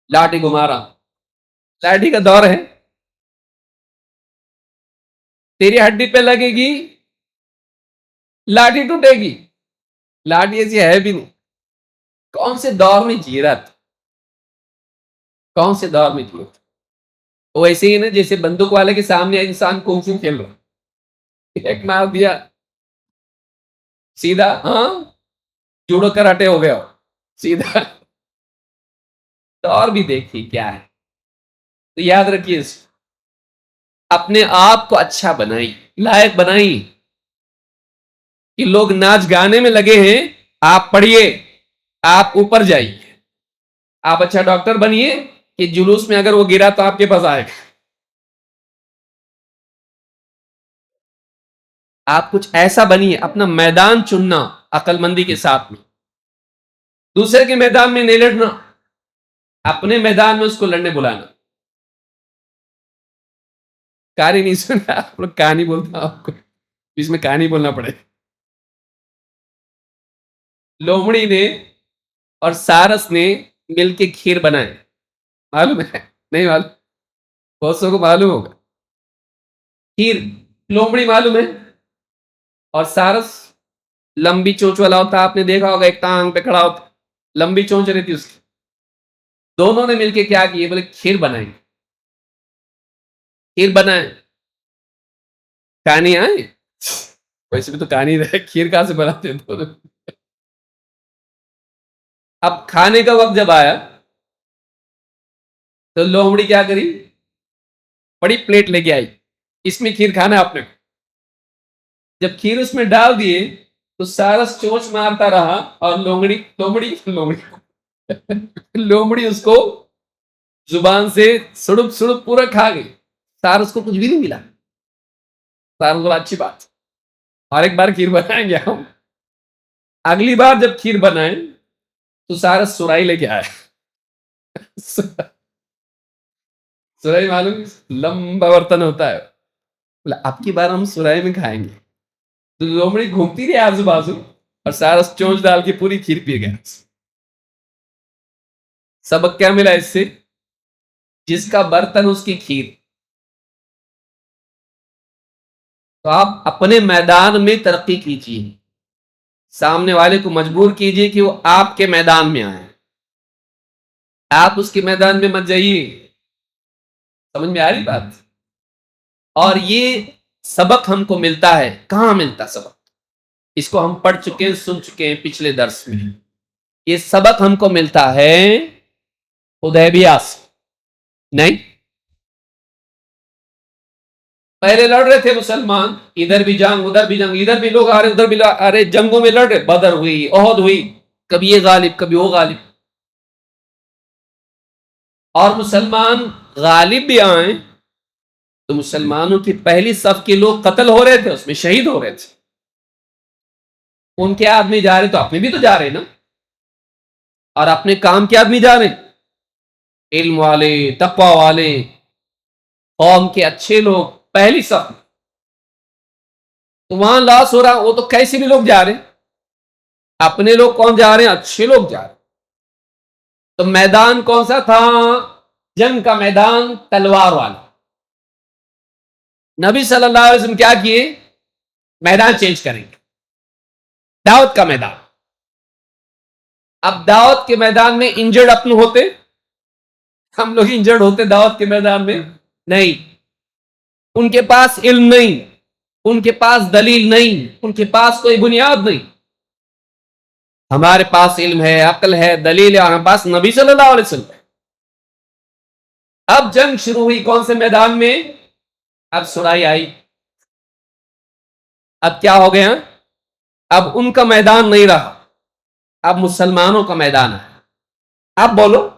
لاٹھی گھما رہا, لاٹھی کا دور ہے. تیری ہڈی پہ لگے گی لاٹھی ٹوٹے گی. لاٹھی ایسی ہے بھی نہیں. کون سے دور میں جی رہا تھا, کون سے دور میں جی رہا تھا. وہ ایسے ہی نا جیسے بندوق والے کے سامنے انسان کنگ کھیل رہا, ایک مار دیا سیدھا, ہاں جوڑو کراٹے ہو گیا سیدھا. دور بھی دیکھیے کیا ہے. تو یاد رکھیے اپنے آپ کو اچھا بنائی, لائق بنائی. کہ لوگ ناچ گانے میں لگے ہیں, آپ پڑھیے, آپ اوپر جائیے. آپ اچھا ڈاکٹر بنیے کہ جلوس میں اگر وہ گرا تو آپ کے پاس آئے گا. آپ کچھ ایسا بنیے, اپنا میدان چننا عقل مندی کے ساتھ میں. دوسرے کے میدان میں نہیں لڑنا, اپنے میدان میں اس کو لڑنے بلانا. کہانی نہیں سننا, آپ لوگ کہانی بولتا ہوں آپ کو, اس میں کہانی بولنا پڑے. لومڑی نے اور سارس نے مل کے کھیر بنائے, معلوم ہے؟ نہیں معلوم؟ بہت سو کو معلوم ہوگا. کھیر لومڑی معلوم ہے, اور سارس لمبی چونچ والا ہوتا, آپ نے دیکھا ہوگا, ایک ٹانگ پہ کھڑا ہوتا, لمبی چونچ رہتی اس کی. دونوں نے مل کے کیا کیے, بولے کھیر بنائیں. کھیر بنائیں, کہانی آئے ویسے بھی تو کہانی رہے, کھیر کہاں سے بناتے ہیں دونوں. اب کھانے کا وقت جب آیا تو لومڑی کیا کری, بڑی پلیٹ لے کے آئی, اس میں کھیر کھانا آپ نے. جب کھیر اس میں ڈال دیے تو سارس چونچ مارتا رہا, اور لومڑی اس کو زبان سے سڑپ سڑپ پورا کھا گئی. سارس کو کچھ بھی نہیں ملا. سارس بولا اچھی بات, اور ایک بار کھیر بنائیں گے ہم. اگلی بار جب کھیر بنائیں تو سارا سرائی لے کے آئے. سرائی معلوم لمبا برتن ہوتا ہے. بولا اب کی بار ہم سرائی میں کھائیں گے. تو لومڑی گھومتی رہی آزو بازو اور سارا چونچ ڈال کے پوری کھیر پی گیا. سبق کیا ملا اس سے؟ جس کا برتن اس کی کھیر. تو آپ اپنے میدان میں ترقی کیجیے، سامنے والے کو مجبور کیجیے کہ وہ آپ کے میدان میں آئے، آپ اس کے میدان میں مت جائیے. سمجھ میں آ رہی بات؟ اور یہ سبق ہم کو ملتا ہے. کہاں ملتا سبق؟ اس کو ہم پڑھ چکے ہیں، سن چکے ہیں پچھلے درس میں. یہ سبق ہم کو ملتا ہے حدیبیہ سے. نہیں، پہلے لڑ رہے تھے مسلمان، ادھر بھی جنگ ادھر بھی جنگ، ادھر بھی لوگ آ رہے ادھر بھی آ رہے، جنگوں میں لڑ رہے. بدر ہوئی، احد ہوئی، کبھی یہ غالب کبھی وہ غالب. اور مسلمان غالب بھی آئیں تو مسلمانوں کی پہلی صف کے لوگ قتل ہو رہے تھے، اس میں شہید ہو رہے تھے. ان کے آدمی جا رہے تو اپنے بھی تو جا رہے نا، اور اپنے کام کے آدمی جا رہے، علم والے، تقوی والے، قوم کے اچھے لوگ پہلی صف. تو وہاں لاس ہو رہا، وہ تو کیسے بھی لوگ جا رہے. اپنے لوگ کون جا رہے ہیں؟ اچھے لوگ جا رہے. تو میدان کون سا تھا؟ جنگ کا میدان تلوار والا. نبی صلی اللہ علیہ وسلم کیا کیے؟ میدان چینج کریں گے، دعوت کا میدان. اب دعوت کے میدان میں انجرڈ اپنے ہوتے، ہم لوگ انجرڈ ہوتے دعوت کے میدان میں نہیں. ان کے پاس علم نہیں، ان کے پاس دلیل نہیں، ان کے پاس کوئی بنیاد نہیں. ہمارے پاس علم ہے، عقل ہے، دلیل ہے، ہمارے پاس نبی صلی اللہ علیہ وسلم. اب جنگ شروع ہوئی کون سے میدان میں؟ اب سرائی آئی. اب کیا ہو گیا؟ اب ان کا میدان نہیں رہا، اب مسلمانوں کا میدان ہے. اب بولو.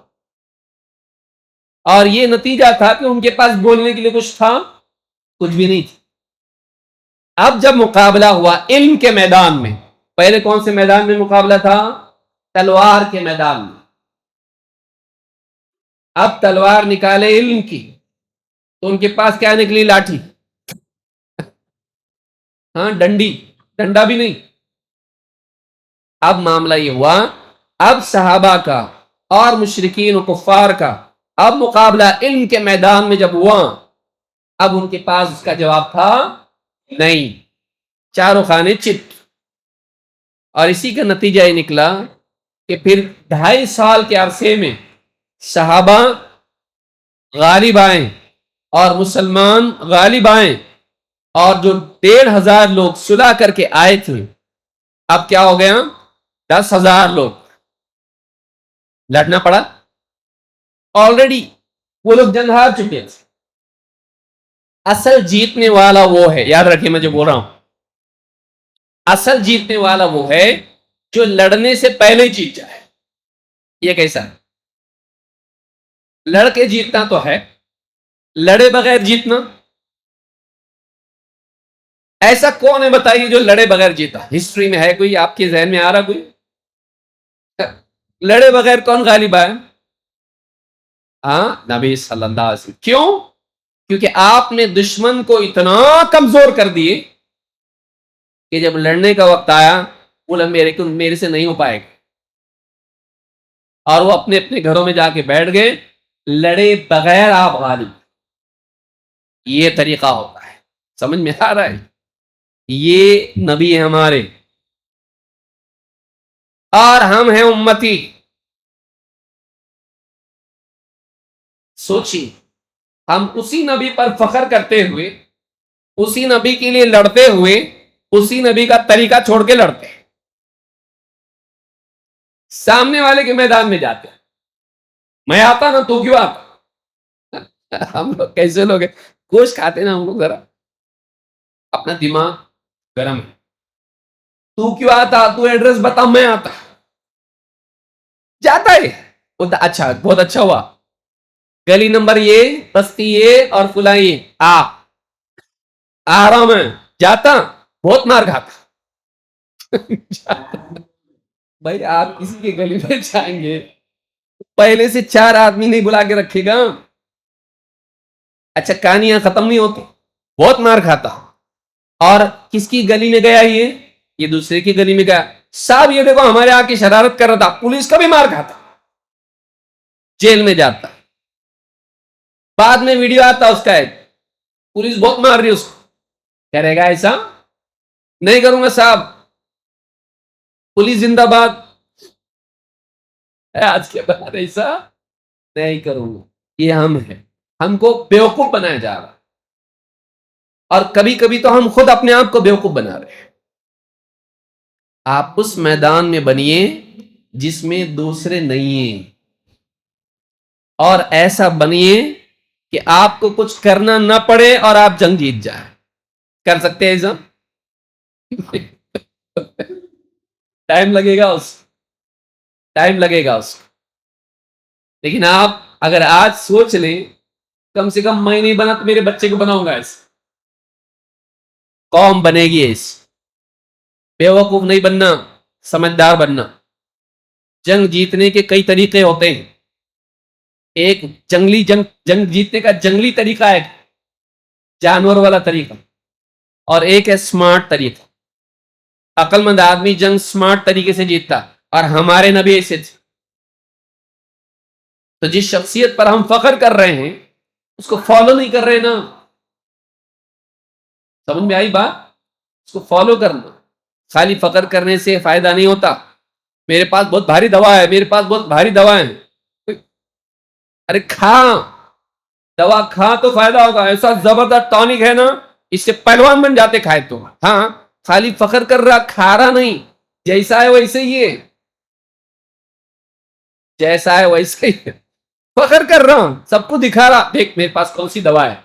اور یہ نتیجہ تھا کہ ان کے پاس بولنے کے لیے کچھ تھا؟ کچھ بھی نہیں تھا. اب جب مقابلہ ہوا علم کے میدان میں، پہلے کون سے میدان میں مقابلہ تھا؟ تلوار کے میدان میں. اب تلوار نکالے علم کی تو ان کے پاس کیا نکلی؟ لاٹھی. ہاں، ڈنڈی، ڈنڈا بھی نہیں. اب معاملہ یہ ہوا، اب صحابہ کا اور مشرکین و کفار کا اب مقابلہ علم کے میدان میں جب ہوا، اب ان کے پاس اس کا جواب تھا نہیں. چاروں خانے چت. اور اسی کا نتیجہ یہ نکلا کہ پھر 2.5 سال کے عرصے میں صحابہ غالب آئیں اور مسلمان غالب آئیں، اور جو 1,500 لوگ صلح کر کے آئے تھے، اب کیا ہو گیا؟ 10,000 لوگ. لڑنا پڑا. آلریڈی وہ لوگ جنگ ہار چکے تھے. اصل جیتنے والا وہ ہے، یاد رکھیے میں جو بول رہا ہوں، اصل جیتنے والا وہ ہے جو لڑنے سے پہلے جیت جائے. یہ کیسا؟ لڑ کے جیتنا تو ہے، لڑے بغیر جیتنا ایسا کون ہے بتائیے جو لڑے بغیر جیتا؟ ہسٹری میں ہے کوئی؟ آپ کے ذہن میں آ رہا کوئی؟ لڑے بغیر کون غالب آئے؟ ہاں، نبی صلی اللہ علیہ وسلم. کیوں؟ کیونکہ آپ نے دشمن کو اتنا کمزور کر دیے کہ جب لڑنے کا وقت آیا بولا میرے سے نہیں ہو پائے گا، اور وہ اپنے اپنے گھروں میں جا کے بیٹھ گئے. لڑے بغیر آپ غالب. یہ طریقہ ہوتا ہے. سمجھ میں آ رہا ہے؟ یہ نبی ہمارے اور ہم ہیں امتی. سوچیے، ہم اسی نبی پر فخر کرتے ہوئے، اسی نبی کے لیے لڑتے ہوئے، اسی نبی کا طریقہ چھوڑ کے لڑتے ہیں. سامنے والے کے میدان میں جاتے ہیں، میں آتا نا تو کیوں آتا. ہم لوگ کیسے لوگ ہیں، گوشت کھاتے نا ہم لوگ، ذرا اپنا دماغ گرم ہے. تو کیوں آتا، تو ایڈریس بتا، میں آتا. جاتا ہے. اچھا، بہت اچھا ہوا، گلی نمبر یہ، بستی یہ، اور فلاں یہ، آ رہا میں. جاتا، بہت مار کھاتا. بھائی آپ کسی کے گلی میں جائیں گے پہلے سے 4 آدمی نہیں بلا کے رکھے گا. اچھا کہانیاں ختم نہیں ہوتی, بہت مار کھاتا. اور کس کی گلی میں گیا یہ دوسرے کی گلی میں گیا, صاحب یہ دیکھو ہمارے آ کی شرارت کر رہا تھا, پولیس کا بھی مار کھاتا, جیل میں جاتا. بعد میں ویڈیو آتا اس کا ایک, پولیس بہت مار رہی اس کو, کرے گا ایسا نہیں کروں گا صاحب, پولیس زندہ باد, آج کے بعد ایسا نہیں کروں گا. یہ ہم ہیں, ہم کو بیوقوف بنایا جا رہا, اور کبھی کبھی تو ہم خود اپنے آپ کو بیوقوف بنا رہے ہیں. آپ اس میدان میں بنیے جس میں دوسرے نہیں ہیں, اور ایسا بنیے کہ آپ کو کچھ کرنا نہ پڑے اور آپ جنگ جیت جائیں. کر سکتے ہیں ایسا؟ ٹائم لگے گا ٹائم لگے گا اس. لیکن آپ اگر آج سوچ لیں کم سے کم میں نہیں بنا تو میرے بچے کو بناؤں گا, ایسے قوم بنے گی. ایسے بیوقوف نہیں بننا, سمجھدار بننا. جنگ جیتنے کے کئی طریقے ہوتے ہیں. ایک جنگلی جنگ جیتنے کا جنگلی طریقہ ہے, جانور والا طریقہ, اور ایک ہے سمارٹ طریقہ. عقل مند آدمی جنگ سمارٹ طریقے سے جیتتا, اور ہمارے نبی ایسے تھے. تو جس شخصیت پر ہم فخر کر رہے ہیں اس کو فالو نہیں کر رہے نا. سمجھ میں آئی بات؟ اس کو فالو کرنا. خالی فخر کرنے سے فائدہ نہیں ہوتا. میرے پاس بہت بھاری دوا ہے, میرے پاس بہت بھاری دوا ہے, ارے کھا دوا, کھا تو فائدہ ہوگا. ایسا زبردست ٹانک ہے نا, اس سے پہلوان بن جاتے کھائے تو. ہاں خالی فخر کر رہا, کھا رہا نہیں. جیسا ہے ویسے ہی ہے, جیسا ہے ویسے ہی ہے. فخر کر رہا ہوں, سب کو دکھا رہا, دیکھ میرے پاس کون سی دوا ہے,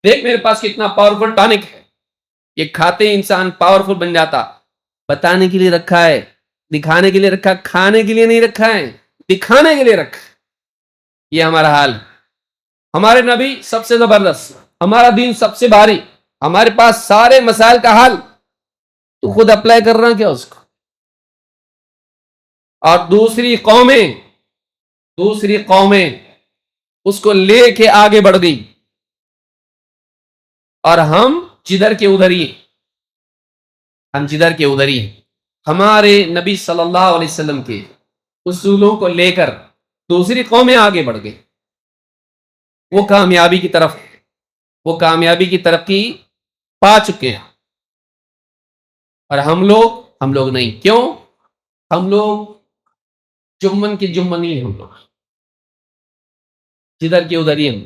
دیکھ میرے پاس کتنا پاورفل ٹانک ہے. یہ کھاتے ہی انسان پاورفل بن جاتا. بتانے کے لیے رکھا ہے, دکھانے کے لیے رکھا, کھانے کے لیے نہیں رکھا ہے, دکھانے کے لیے رکھا. یہ ہمارا حال. ہمارے نبی سب سے زبردست, ہمارا دین سب سے بھاری, ہمارے پاس سارے مسائل کا حل. تو خود اپلائی کر رہا کیا اس کو؟ اور دوسری قومیں اس کو لے کے آگے بڑھ گئی, اور ہم جدھر کے ادھر ہی, ہمارے نبی صلی اللہ علیہ وسلم کے اصولوں کو لے کر دوسری قومیں آگے بڑھ گئی. وہ کامیابی کی طرف, وہ کامیابی کی ترقی پا چکے ہیں, اور ہم لوگ نہیں. کیوں؟ ہم لوگ جمن کے جمن ہی, ہم لوگ جدھر کے ادھر ہی. ہم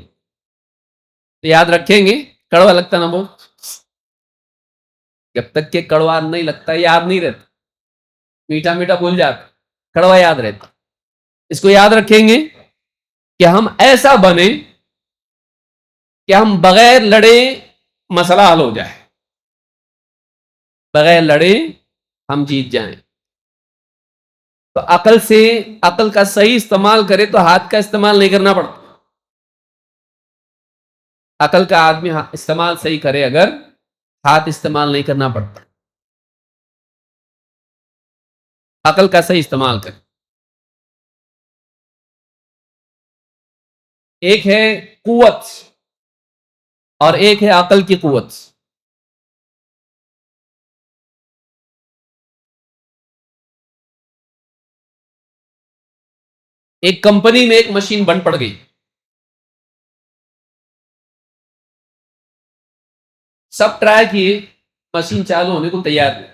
تو یاد رکھیں گے, کڑوا لگتا نا بہت, جب تک کہ کڑوا نہیں لگتا یاد نہیں رہتا. میٹھا میٹھا بھول جاتا, کڑوا یاد رہتا. اس کو یاد رکھیں گے کہ ہم ایسا بنے کہ ہم بغیر لڑے مسئلہ حل ہو جائے, بغیر لڑے ہم جیت جائیں. تو عقل کا صحیح استعمال کرے تو ہاتھ کا استعمال نہیں کرنا پڑتا. عقل کا آدمی استعمال صحیح کرے اگر, ہاتھ استعمال نہیں کرنا پڑتا. عقل کا صحیح استعمال کرے. ایک ہے قوت اور ایک ہے عقل کی قوت. ایک کمپنی میں ایک مشین بند پڑ گئی, سب ٹرائی کیے, مشین چالو ہونے کو تیار نہیں.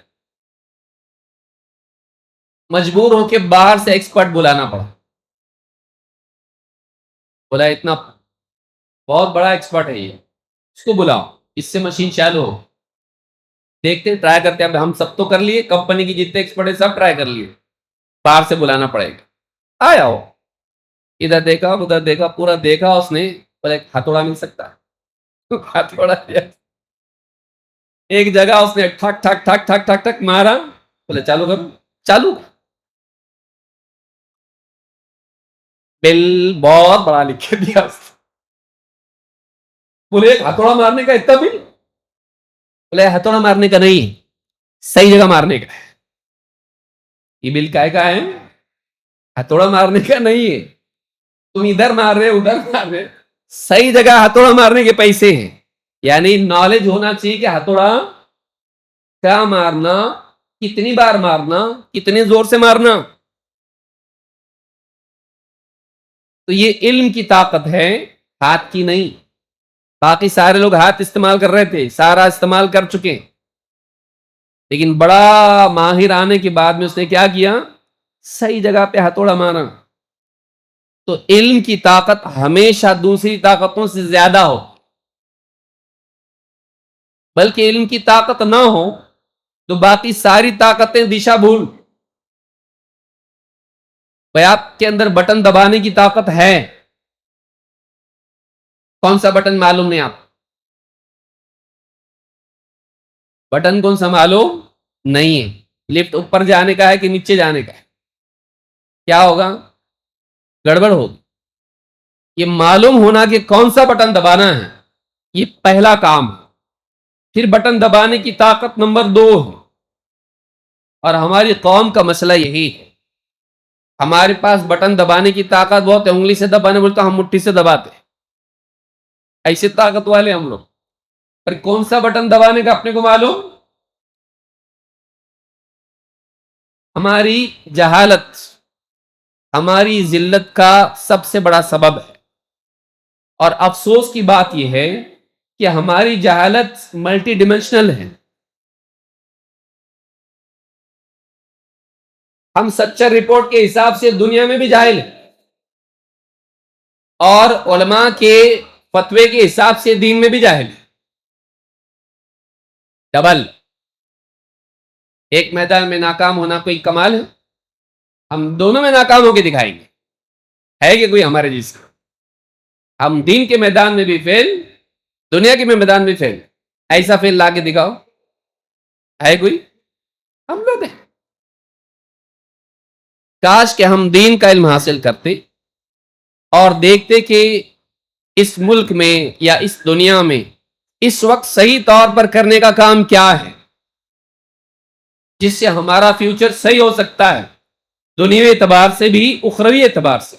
مجبور ہو کے باہر سے ایکسپرٹ بلانا پڑا. بولا اتنا بہت بڑا ایکسپرٹ ہے یہ, اس کو بلاؤ, اس سے مشین چالو ہو. دیکھتے ٹرائی کرتے, اب ہم سب تو کر لیے, کمپنی کی جتنے ایکسپرٹ ہے سب ٹرائی کر لیے, باہر سے بلانا پڑے گا. آیا ہو, ادھر دیکھا ادھر دیکھا, پورا دیکھا اس نے, بولے ہتھوڑا مل سکتا, ہتھوڑا ایک جگہ اس نے ٹھک ٹھک ٹھک ٹھک ٹھک ٹھک مارا, بولے چالو کرو, چالو. بل بہت بڑا لکھ دیا اس نے. بولے ہتھوڑا مارنے کا اتنا بل, بولے ہتھوڑا مارنے کا نہیں, صحیح جگہ مارنے کا ہے. یہ بل کا ہے؟ ہتھوڑا مارنے کا نہیں ہے. تم ادھر مار رہے ادھر مار رہے, صحیح جگہ ہتھوڑا مارنے کے پیسے ہیں. یعنی نالج ہونا چاہیے کہ ہتھوڑا کیا مارنا, کتنی بار مارنا, کتنے زور سے مارنا. تو یہ علم کی طاقت ہے, ہاتھ کی نہیں. باقی سارے لوگ ہاتھ استعمال کر رہے تھے, سارا استعمال کر چکے, لیکن بڑا ماہر آنے کے بعد میں اس نے کیا کیا, صحیح جگہ پہ ہتھوڑا مارا. تو علم کی طاقت ہمیشہ دوسری طاقتوں سے زیادہ ہو, بلکہ علم کی طاقت نہ ہو تو باقی ساری طاقتیں دشا بھول. بھائی آپ کے اندر بٹن دبانے کی طاقت ہے, کون سا بٹن معلوم نہیں آپ, بٹن کون سا معلوم نہیں ہے. لفٹ اوپر جانے کا ہے کہ نیچے جانے کا ہے, کیا ہوگا, گڑبڑ ہوگی. یہ معلوم ہونا کہ کون سا بٹن دبانا ہے, یہ پہلا کام ہے. پھر بٹن دبانے کی طاقت نمبر 2 ہے. اور ہماری قوم کا مسئلہ یہی ہے, ہمارے پاس بٹن دبانے کی طاقت بہت ہے, انگلی سے دبانے بولتا ہم مٹھی سے دباتے, ایسے طاقت والے ہم لوگ. پر کون سا بٹن دبانے کا اپنے کو معلوم. ہماری جہالت ہماری ذلت کا سب سے بڑا سبب ہے. اور افسوس کی بات یہ ہے کہ ہماری جہالت ملٹی ڈیمینشنل ہے. ہم سچر رپورٹ کے حساب سے دنیا میں بھی جاہل ہیں, اور علماء کے فتوے کے حساب سے دین میں بھی جاہل ہیں. ڈبل. ایک میدان میں ناکام ہونا کوئی کمال ہے؟ ہم دونوں میں ناکام ہو کے دکھائیں گے. ہے کہ کوئی ہمارے جیسا؟ ہم دین کے میدان میں بھی فیل, دنیا کے میدان میں فیل. ایسا فیل لا کے دکھاؤ, ہے کوئی؟ ہم لوگ ہیں. کاش کہ ہم دین کا علم حاصل کرتے اور دیکھتے کہ اس ملک میں یا اس دنیا میں اس وقت صحیح طور پر کرنے کا کام کیا ہے, جس سے ہمارا فیوچر صحیح ہو سکتا ہے, دنیوی اعتبار سے بھی اخروی اعتبار سے.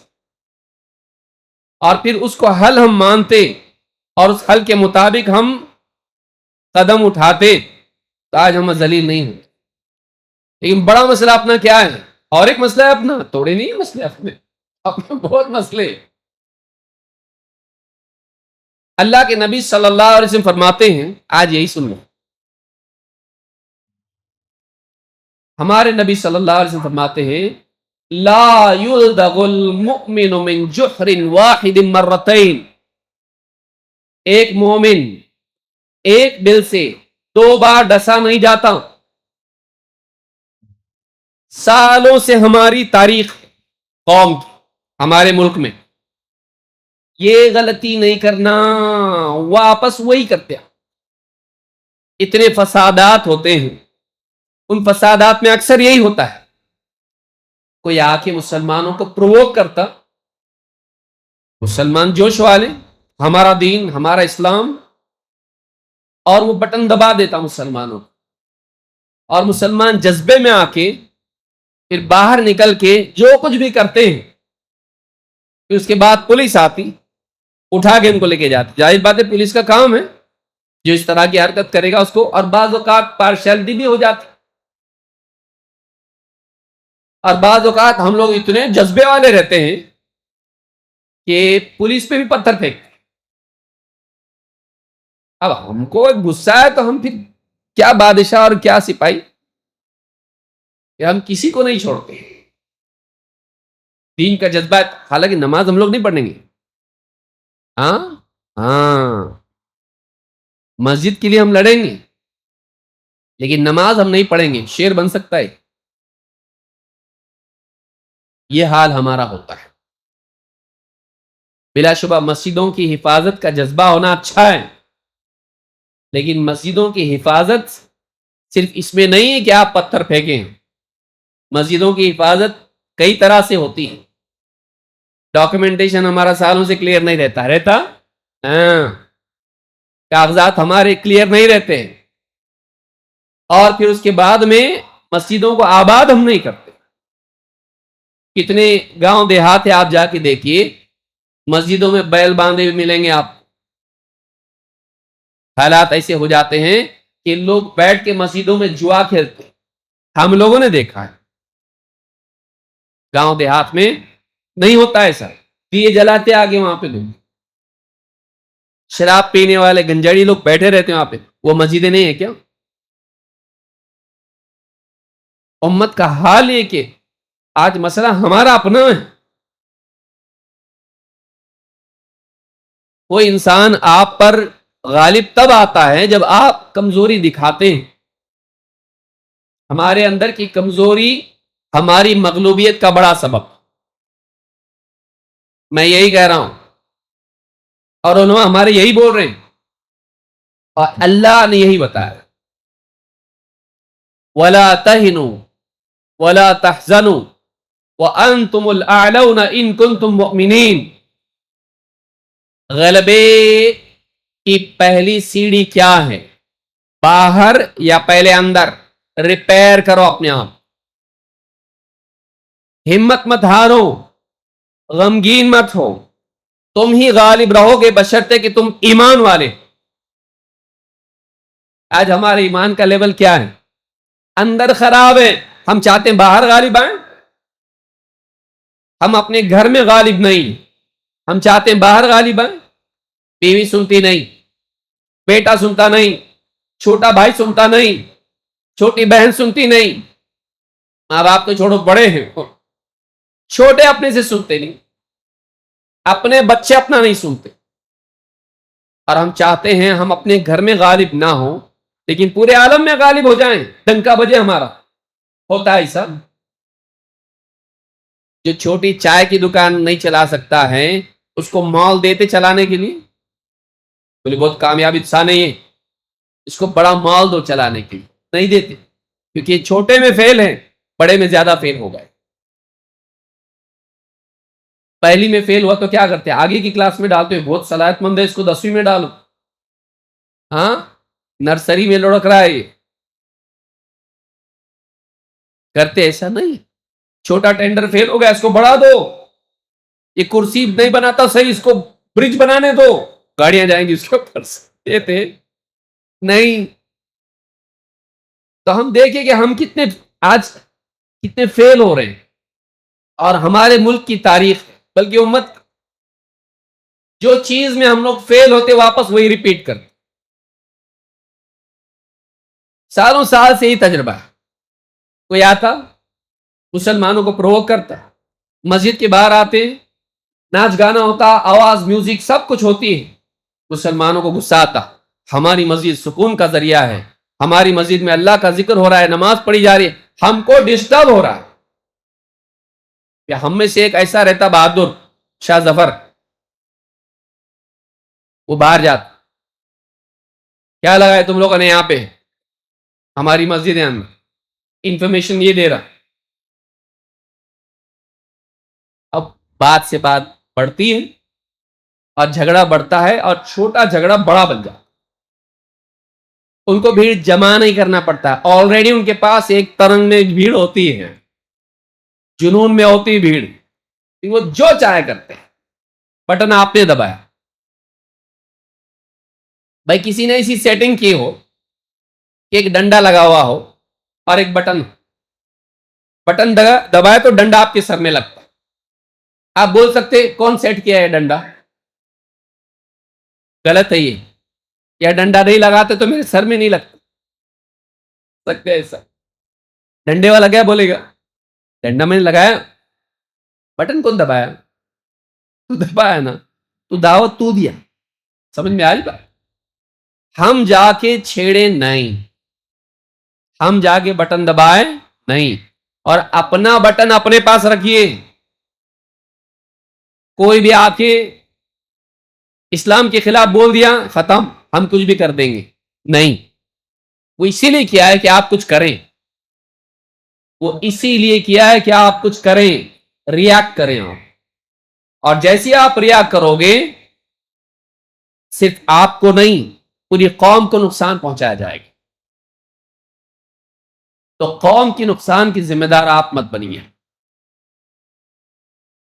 اور پھر اس کو حل ہم مانتے اور اس حل کے مطابق ہم قدم اٹھاتے تو آج ہم ذلیل نہیں ہوتے. لیکن بڑا مسئلہ اپنا کیا ہے, اور ایک مسئلہ ہے اپنا, توڑے نہیں مسئلے اپنے بہت مسئلے. اللہ کے نبی صلی اللہ علیہ وسلم فرماتے ہیں, آج یہی سن لو, ہمارے نبی صلی اللہ علیہ وسلم فرماتے ہیں, لا یلدغ المؤمن من جحر واحد مرتين. ایک مومن ایک بل سے 2 بار ڈسا نہیں جاتا. سالوں سے ہماری تاریخ قوم کی, ہمارے ملک میں یہ غلطی نہیں کرنا, واپس وہی کرتے ہیں. اتنے فسادات ہوتے ہیں, ان فسادات میں اکثر یہی ہوتا ہے, کوئی آ کے مسلمانوں کو پرووک کرتا, مسلمان جوش والے, ہمارا دین ہمارا اسلام, اور وہ بٹن دبا دیتا مسلمانوں کو, اور مسلمان جذبے میں آ کے پھر باہر نکل کے جو کچھ بھی کرتے ہیں, پھر اس کے بعد پولیس آتی, اٹھا کے ان کو لے کے جاتی. ظاہر بات ہے پولیس کا کام ہے, جو اس طرح کی حرکت کرے گا اس کو, اور بعض اوقات پارشلٹی بھی ہو جاتی, اور بعض اوقات ہم لوگ اتنے جذبے والے رہتے ہیں کہ پولیس پہ بھی پتھر پھینکتے. اب ہم کو غصہ ہے تو ہم پھر کیا بادشاہ اور کیا سپاہی, کہ ہم کسی کو نہیں چھوڑتے. دین کا جذبہ, حالانکہ نماز ہم لوگ نہیں پڑھیں گے, ہاں مسجد کے لیے ہم لڑیں گے, لیکن نماز ہم نہیں پڑھیں گے. شیر بن سکتا ہے, یہ حال ہمارا ہوتا ہے. بلا شبہ مسجدوں کی حفاظت کا جذبہ ہونا اچھا ہے, لیکن مسجدوں کی حفاظت صرف اس میں نہیں ہے کہ آپ پتھر پھینکیں. مسجدوں کی حفاظت کئی طرح سے ہوتی ہے. ڈاکومنٹیشن ہمارا سالوں سے کلیئر نہیں رہتا, کاغذات ہمارے کلیئر نہیں رہتے, اور پھر اس کے بعد میں مسجدوں کو آباد ہم نہیں کرتے. کتنے گاؤں دیہات ہے آپ جا کے دیکھیے، مسجدوں میں بیل باندھے ہوئے ملیں گے آپ. حالات ایسے ہو جاتے ہیں کہ لوگ بیٹھ کے مسجدوں میں جوا کھیلتے ہیں. ہم لوگوں نے دیکھا ہے گاؤں دیہات میں نہیں ہوتا ایسا. دیے جلاتے آگے وہاں پہ لوگ، شراب پینے والے گنجڑی لوگ بیٹھے رہتے ہیں وہاں پہ. وہ مسجدیں نہیں ہیں کیا؟ امت کا حال یہ کہ آج مسئلہ ہمارا اپنا ہے. کوئی انسان آپ پر غالب تب آتا ہے جب آپ کمزوری دکھاتے ہیں. ہمارے اندر کی کمزوری ہماری مغلوبیت کا بڑا سبب. میں یہی کہہ رہا ہوں اور علماء ہمارے یہی بول رہے ہیں اور اللہ نے یہی بتایا، وَلَا تَهِنُوا وَلَا تَحْزَنُوا وَأَنْتُمُ الْأَعْلَوْنَ إِن كُنتُم مُؤْمِنِينَ. غلبے کی پہلی سیڑھی کیا ہے؟ باہر یا پہلے اندر؟ ریپیئر کرو اپنے آپ. ہمت مت ہارو، غمگین مت ہو، تم ہی غالب رہو گے بشرطے کہ تم ایمان والے. آج ہمارے ایمان کا لیول کیا ہے؟ اندر خراب ہے. ہم چاہتے ہیں باہر غالب آئیں. ہم اپنے گھر میں غالب نہیں، ہم چاہتے ہیں باہر غالب آئیں. بیوی سنتی نہیں، بیٹا سنتا نہیں، چھوٹا بھائی سنتا نہیں، چھوٹی بہن سنتی نہیں. ماں باپ تو چھوڑو بڑے ہیں، چھوٹے اپنے سے سنتے نہیں، اپنے بچے اپنا نہیں سنتے. اور ہم چاہتے ہیں ہم اپنے گھر میں غالب نہ ہوں لیکن پورے عالم میں غالب ہو جائیں، ڈنکا بجے ہمارا. ہوتا ہے ایسا؟ جو چھوٹی چائے کی دکان نہیں چلا سکتا ہے اس کو مال دیتے چلانے کے لیے، بولے بہت کامیاب انسان نہیں ہے، اس کو بڑا مال دو چلانے کے لیے. نہیں دیتے کیونکہ یہ چھوٹے میں فیل ہے، بڑے میں زیادہ فیل ہو گئے. پہلی میں فیل ہوا تو کیا کرتے ہیں؟ آگے کی کلاس میں ڈالتے ہیں، بہت صلاحیت مند ہے اس کو 10ویں میں ڈالو. ہاں نرسری میں لڑک رہا ہے. کرتے ایسا نہیں. چھوٹا ٹینڈر فیل ہو گیا، اس کو بڑھا دو. یہ کرسی نہیں بناتا صحیح، اس کو برج بنانے دو، گاڑیاں جائیں گی اس کے اوپر سے. تھے نہیں. تو ہم دیکھیں کہ ہم کتنے آج کتنے فیل ہو رہے ہیں. اور ہمارے ملک کی تاریخ بلکہ امت جو چیز میں ہم لوگ فیل ہوتے واپس وہی ریپیٹ کرتے. سالوں سال سے ہی تجربہ ہے. کوئی آتا مسلمانوں کو پرووک کرتا، مسجد کے باہر آتے، ناچ گانا ہوتا، آواز میوزک سب کچھ ہوتی ہے، مسلمانوں کو غصہ آتا. ہماری مسجد سکون کا ذریعہ ہے، ہماری مسجد میں اللہ کا ذکر ہو رہا ہے، نماز پڑھی جا رہی ہے، ہم کو ڈسٹرب ہو رہا ہے. کہ ہم میں سے ایک ایسا رہتا بہادر شاہ ظفر، وہ باہر جاتا، کیا لگا ہے تم لوگوں نے یہاں پہ ہماری مسجد ہے، انفارمیشن یہ دے رہا. اب بات سے بات بڑھتی ہے اور جھگڑا بڑھتا ہے اور چھوٹا جھگڑا بڑا بن جاتا. ان کو بھیڑ جمع نہیں کرنا پڑتا، آلریڈی ان کے پاس ایک ترنگ میں بھیڑ ہوتی ہے، جنون میں ہوتی بھیڑ. وہ جو چاہے کرتے ہیں. بٹن آپ نے دبایا، بھائی کسی نے ایسی سیٹنگ کی ہو کہ ایک ڈنڈا لگا ہوا ہو اور ایک بٹن دبایا تو ڈنڈا آپ کے سر میں لگتا. آپ بول سکتے کون سیٹ کیا ہے ڈنڈا؟ غلط ہے یہ. یا ڈنڈا نہیں لگاتے تو میرے سر میں نہیں لگتا سکتے ایسا. ڈنڈے والا کیا بولے گا؟ ڈنڈا میں نے لگایا، بٹن کون دبایا؟ تو دبایا نا، تو دعوت تو دیا. سمجھ میں آئی بات؟ ہم جا کے چھیڑے نہیں، ہم جا کے بٹن دبائے نہیں، اور اپنا بٹن اپنے پاس رکھیے. کوئی بھی آ کے اسلام کے خلاف بول دیا ختم، ہم کچھ بھی کر دیں گے. نہیں، وہ اسی لیے کیا ہے کہ آپ کچھ کریں، وہ اسی لیے کیا ہے کہ آپ کچھ کریں، ریاکٹ کریں آپ. اور جیسے آپ ریاکٹ کرو گے صرف آپ کو نہیں پوری قوم کو نقصان پہنچایا جائے گا. تو قوم کی نقصان کی ذمہ دار آپ مت بنیے.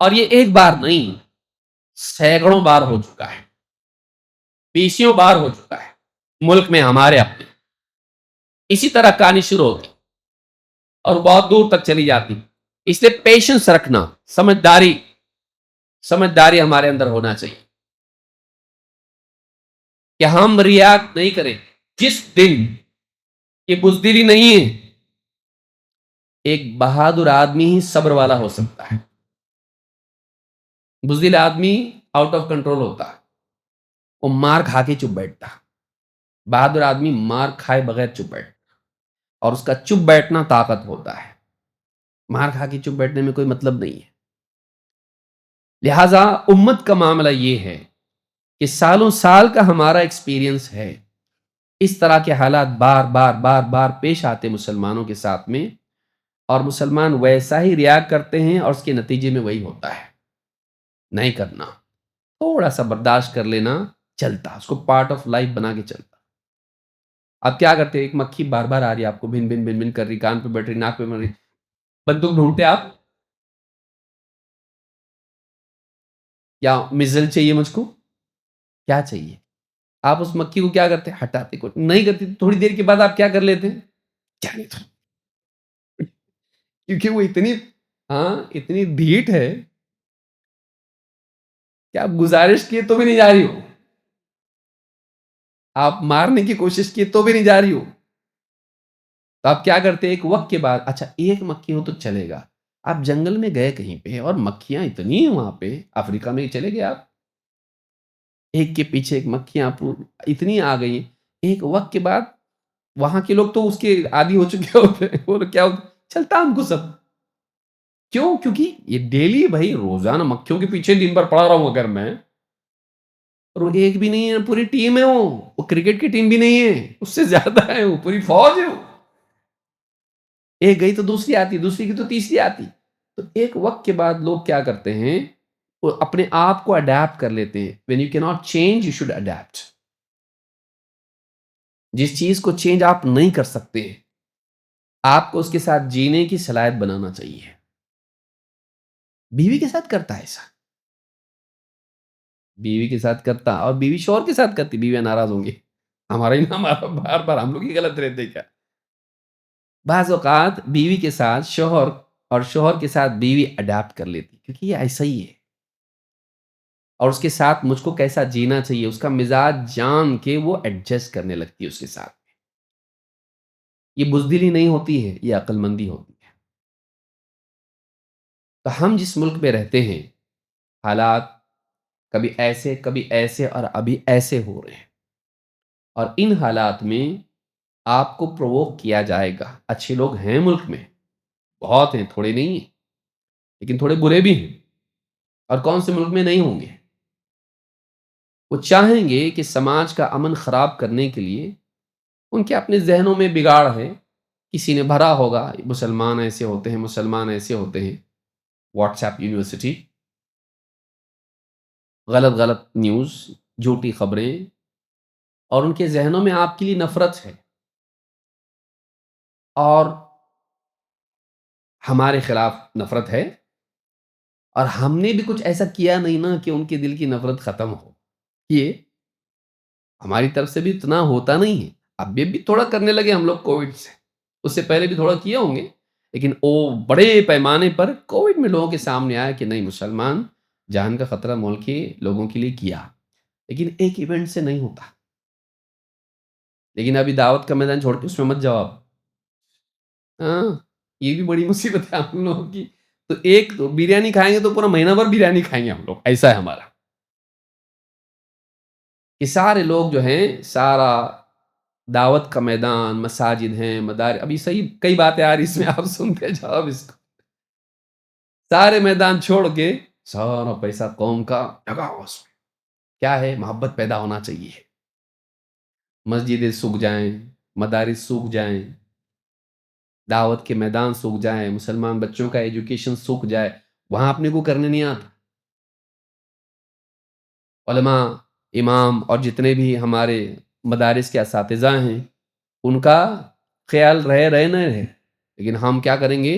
اور یہ ایک بار نہیں، سینکڑوں بار ہو چکا ہے، بیسیوں بار ہو چکا ہے ملک میں ہمارے اپنے. اسی طرح کہانی شروع ہوتی اور بہت دور تک چلی جاتی. اس لیے پیشنس رکھنا، سمجھداری ہمارے اندر ہونا چاہیے کہ ہم ریاکٹ نہیں کریں. جس دن یہ بزدلی نہیں ہے، ایک بہادر آدمی ہی صبر والا ہو سکتا ہے. بزدل آدمی آؤٹ آف کنٹرول ہوتا ہے، وہ مار کھا کے چپ بیٹھتا. بہادر آدمی مار کھائے بغیر چپ بیٹھتا، اور اس کا چپ بیٹھنا طاقت ہوتا ہے. مار کھا کے چپ بیٹھنے میں کوئی مطلب نہیں ہے. لہذا امت کا معاملہ یہ ہے کہ سالوں سال کا ہمارا ایکسپیرینس ہے، اس طرح کے حالات بار بار بار بار پیش آتے مسلمانوں کے ساتھ میں، اور مسلمان ویسا ہی ریاکٹ کرتے ہیں اور اس کے نتیجے میں وہی ہوتا ہے. نہیں کرنا، تھوڑا سا برداشت کر لینا، چلتا، اس کو پارٹ آف لائف بنا کے چلتا. آپ کیا کرتے؟ ایک مکھی بار بار آ رہی ہے آپ کو، بھن بھن بھن بھن کر رہی، کان پہ بیٹھ رہی، ناک پہ مر رہی، بندوق ڈھونڈتے آپ، یا میزل چاہیے مجھ کو، کیا چاہیے؟ آپ اس مکھی کو کیا کرتے؟ ہٹاتے. کو نہیں کرتی، تھوڑی دیر کے بعد آپ کیا کر لیتے؟ کیا نہیں تھا، کیونکہ وہ اتنی ڈھیٹ ہے کہ آپ گزارش کیے تو بھی نہیں جا رہی ہو، آپ مارنے کی کوشش کیے تو بھی نہیں جا رہی ہو. تو آپ کیا کرتے؟ ایک وقت کے بعد، اچھا ایک مکھی ہو تو چلے گا، آپ جنگل میں گئے کہیں پہ اور مکھیاں اتنی ہیں وہاں پہ، افریقہ میں چلے گئے آپ، ایک کے پیچھے ایک مکھیاں اتنی آ گئی. ایک وقت کے بعد وہاں کے لوگ تو اس کے عادی ہو چکے ہوتے ہیں، وہ کیا ہوتا، چلتا ہم کو سب. کیوں؟ کیونکہ یہ ڈیلی بھائی روزانہ مکھیوں کے پیچھے دن بھر پڑا رہا ہوں اگر میں، اور وہ ایک بھی نہیں ہے، پوری ٹیم ہے، وہ کرکٹ کی ٹیم بھی نہیں ہے، اس سے زیادہ ہے، وہ پوری فوج ہے. وہ ایک گئی تو دوسری آتی، دوسری کی تو تیسری آتی. تو ایک وقت کے بعد لوگ کیا کرتے ہیں، وہ اپنے آپ کو اڈیپٹ کر لیتے ہیں. when you cannot change you should adapt. جس چیز کو چینج آپ نہیں کر سکتے، آپ کو اس کے ساتھ جینے کی صلاحیت بنانا چاہیے. بیوی کے ساتھ کرتا ہے ایسا، بیوی کے ساتھ کرتا، اور بیوی شوہر کے ساتھ کرتی، بیویاں ناراض ہوں گی، ہمارا ہی نام بار بار ہم لوگ ہی غلط رہتے کیا. بعض اوقات بیوی کے ساتھ شوہر اور شوہر کے ساتھ بیوی اڈیپٹ کر لیتی، کیونکہ یہ ایسا ہی ہے، اور اس کے ساتھ مجھ کو کیسا جینا چاہیے، اس کا مزاج جان کے وہ ایڈجسٹ کرنے لگتی ہے اس کے ساتھ. یہ بزدلی نہیں ہوتی ہے، یہ عقل مندی ہوتی ہے. تو ہم جس ملک میں رہتے ہیں، حالات کبھی ایسے اور ابھی ایسے ہو رہے ہیں، اور ان حالات میں آپ کو پرووک کیا جائے گا. اچھے لوگ ہیں ملک میں، بہت ہیں، تھوڑے نہیں ہیں، لیکن تھوڑے برے بھی ہیں. اور کون سے ملک میں نہیں ہوں گے؟ وہ چاہیں گے کہ سماج کا امن خراب کرنے کے لیے، ان کے اپنے ذہنوں میں بگاڑ ہے، کسی نے بھرا ہوگا مسلمان ایسے ہوتے ہیں، مسلمان ایسے ہوتے ہیں. واٹس ایپ یونیورسٹی، غلط غلط نیوز، جھوٹی خبریں، اور ان کے ذہنوں میں آپ کے لیے نفرت ہے، اور ہمارے خلاف نفرت ہے، اور ہم نے بھی کچھ ایسا کیا نہیں نا کہ ان کے دل کی نفرت ختم ہو. یہ ہماری طرف سے بھی اتنا ہوتا نہیں ہے. اب بھی تھوڑا کرنے لگے ہم لوگ کووڈ سے، اس سے پہلے بھی تھوڑا کیے ہوں گے، لیکن وہ بڑے پیمانے پر کووڈ میں لوگوں کے سامنے آیا کہ نہیں، مسلمان جان کا خطرہ ملک کے لوگوں کے لیے کیا. لیکن ایک ایونٹ سے نہیں ہوتا. لیکن ابھی دعوت کا میدان چھوڑ کے اس میں مت جاؤ آپ. ہاں، یہ بھی بڑی مصیبت ہے ہم لوگوں کی. تو ایک تو بریانی کھائیں گے تو پورا مہینہ بھر بریانی کھائیں گے ہم لوگ، ایسا ہے ہمارا کہ سارے لوگ جو ہیں، سارا دعوت کا میدان، مساجد ہیں، مدارس، ابھی صحیح کئی باتیں آ رہی اس میں، آپ سنتے جاؤ اس کو. سارے میدان چھوڑ کے سارا پیسہ قوم کا لگا ہوا اس میں. کیا ہے؟ محبت پیدا ہونا چاہیے. مسجدیں سوکھ جائیں، مدارس سوکھ جائیں، دعوت کے میدان سوکھ جائیں، مسلمان بچوں کا ایجوکیشن سوکھ جائے، وہاں اپنے کو کرنے نہیں آتا. علماء، امام اور جتنے بھی ہمارے مدارس کے اساتذہ ہیں، ان کا خیال رہے نہ رہے، لیکن ہم کیا کریں گے؟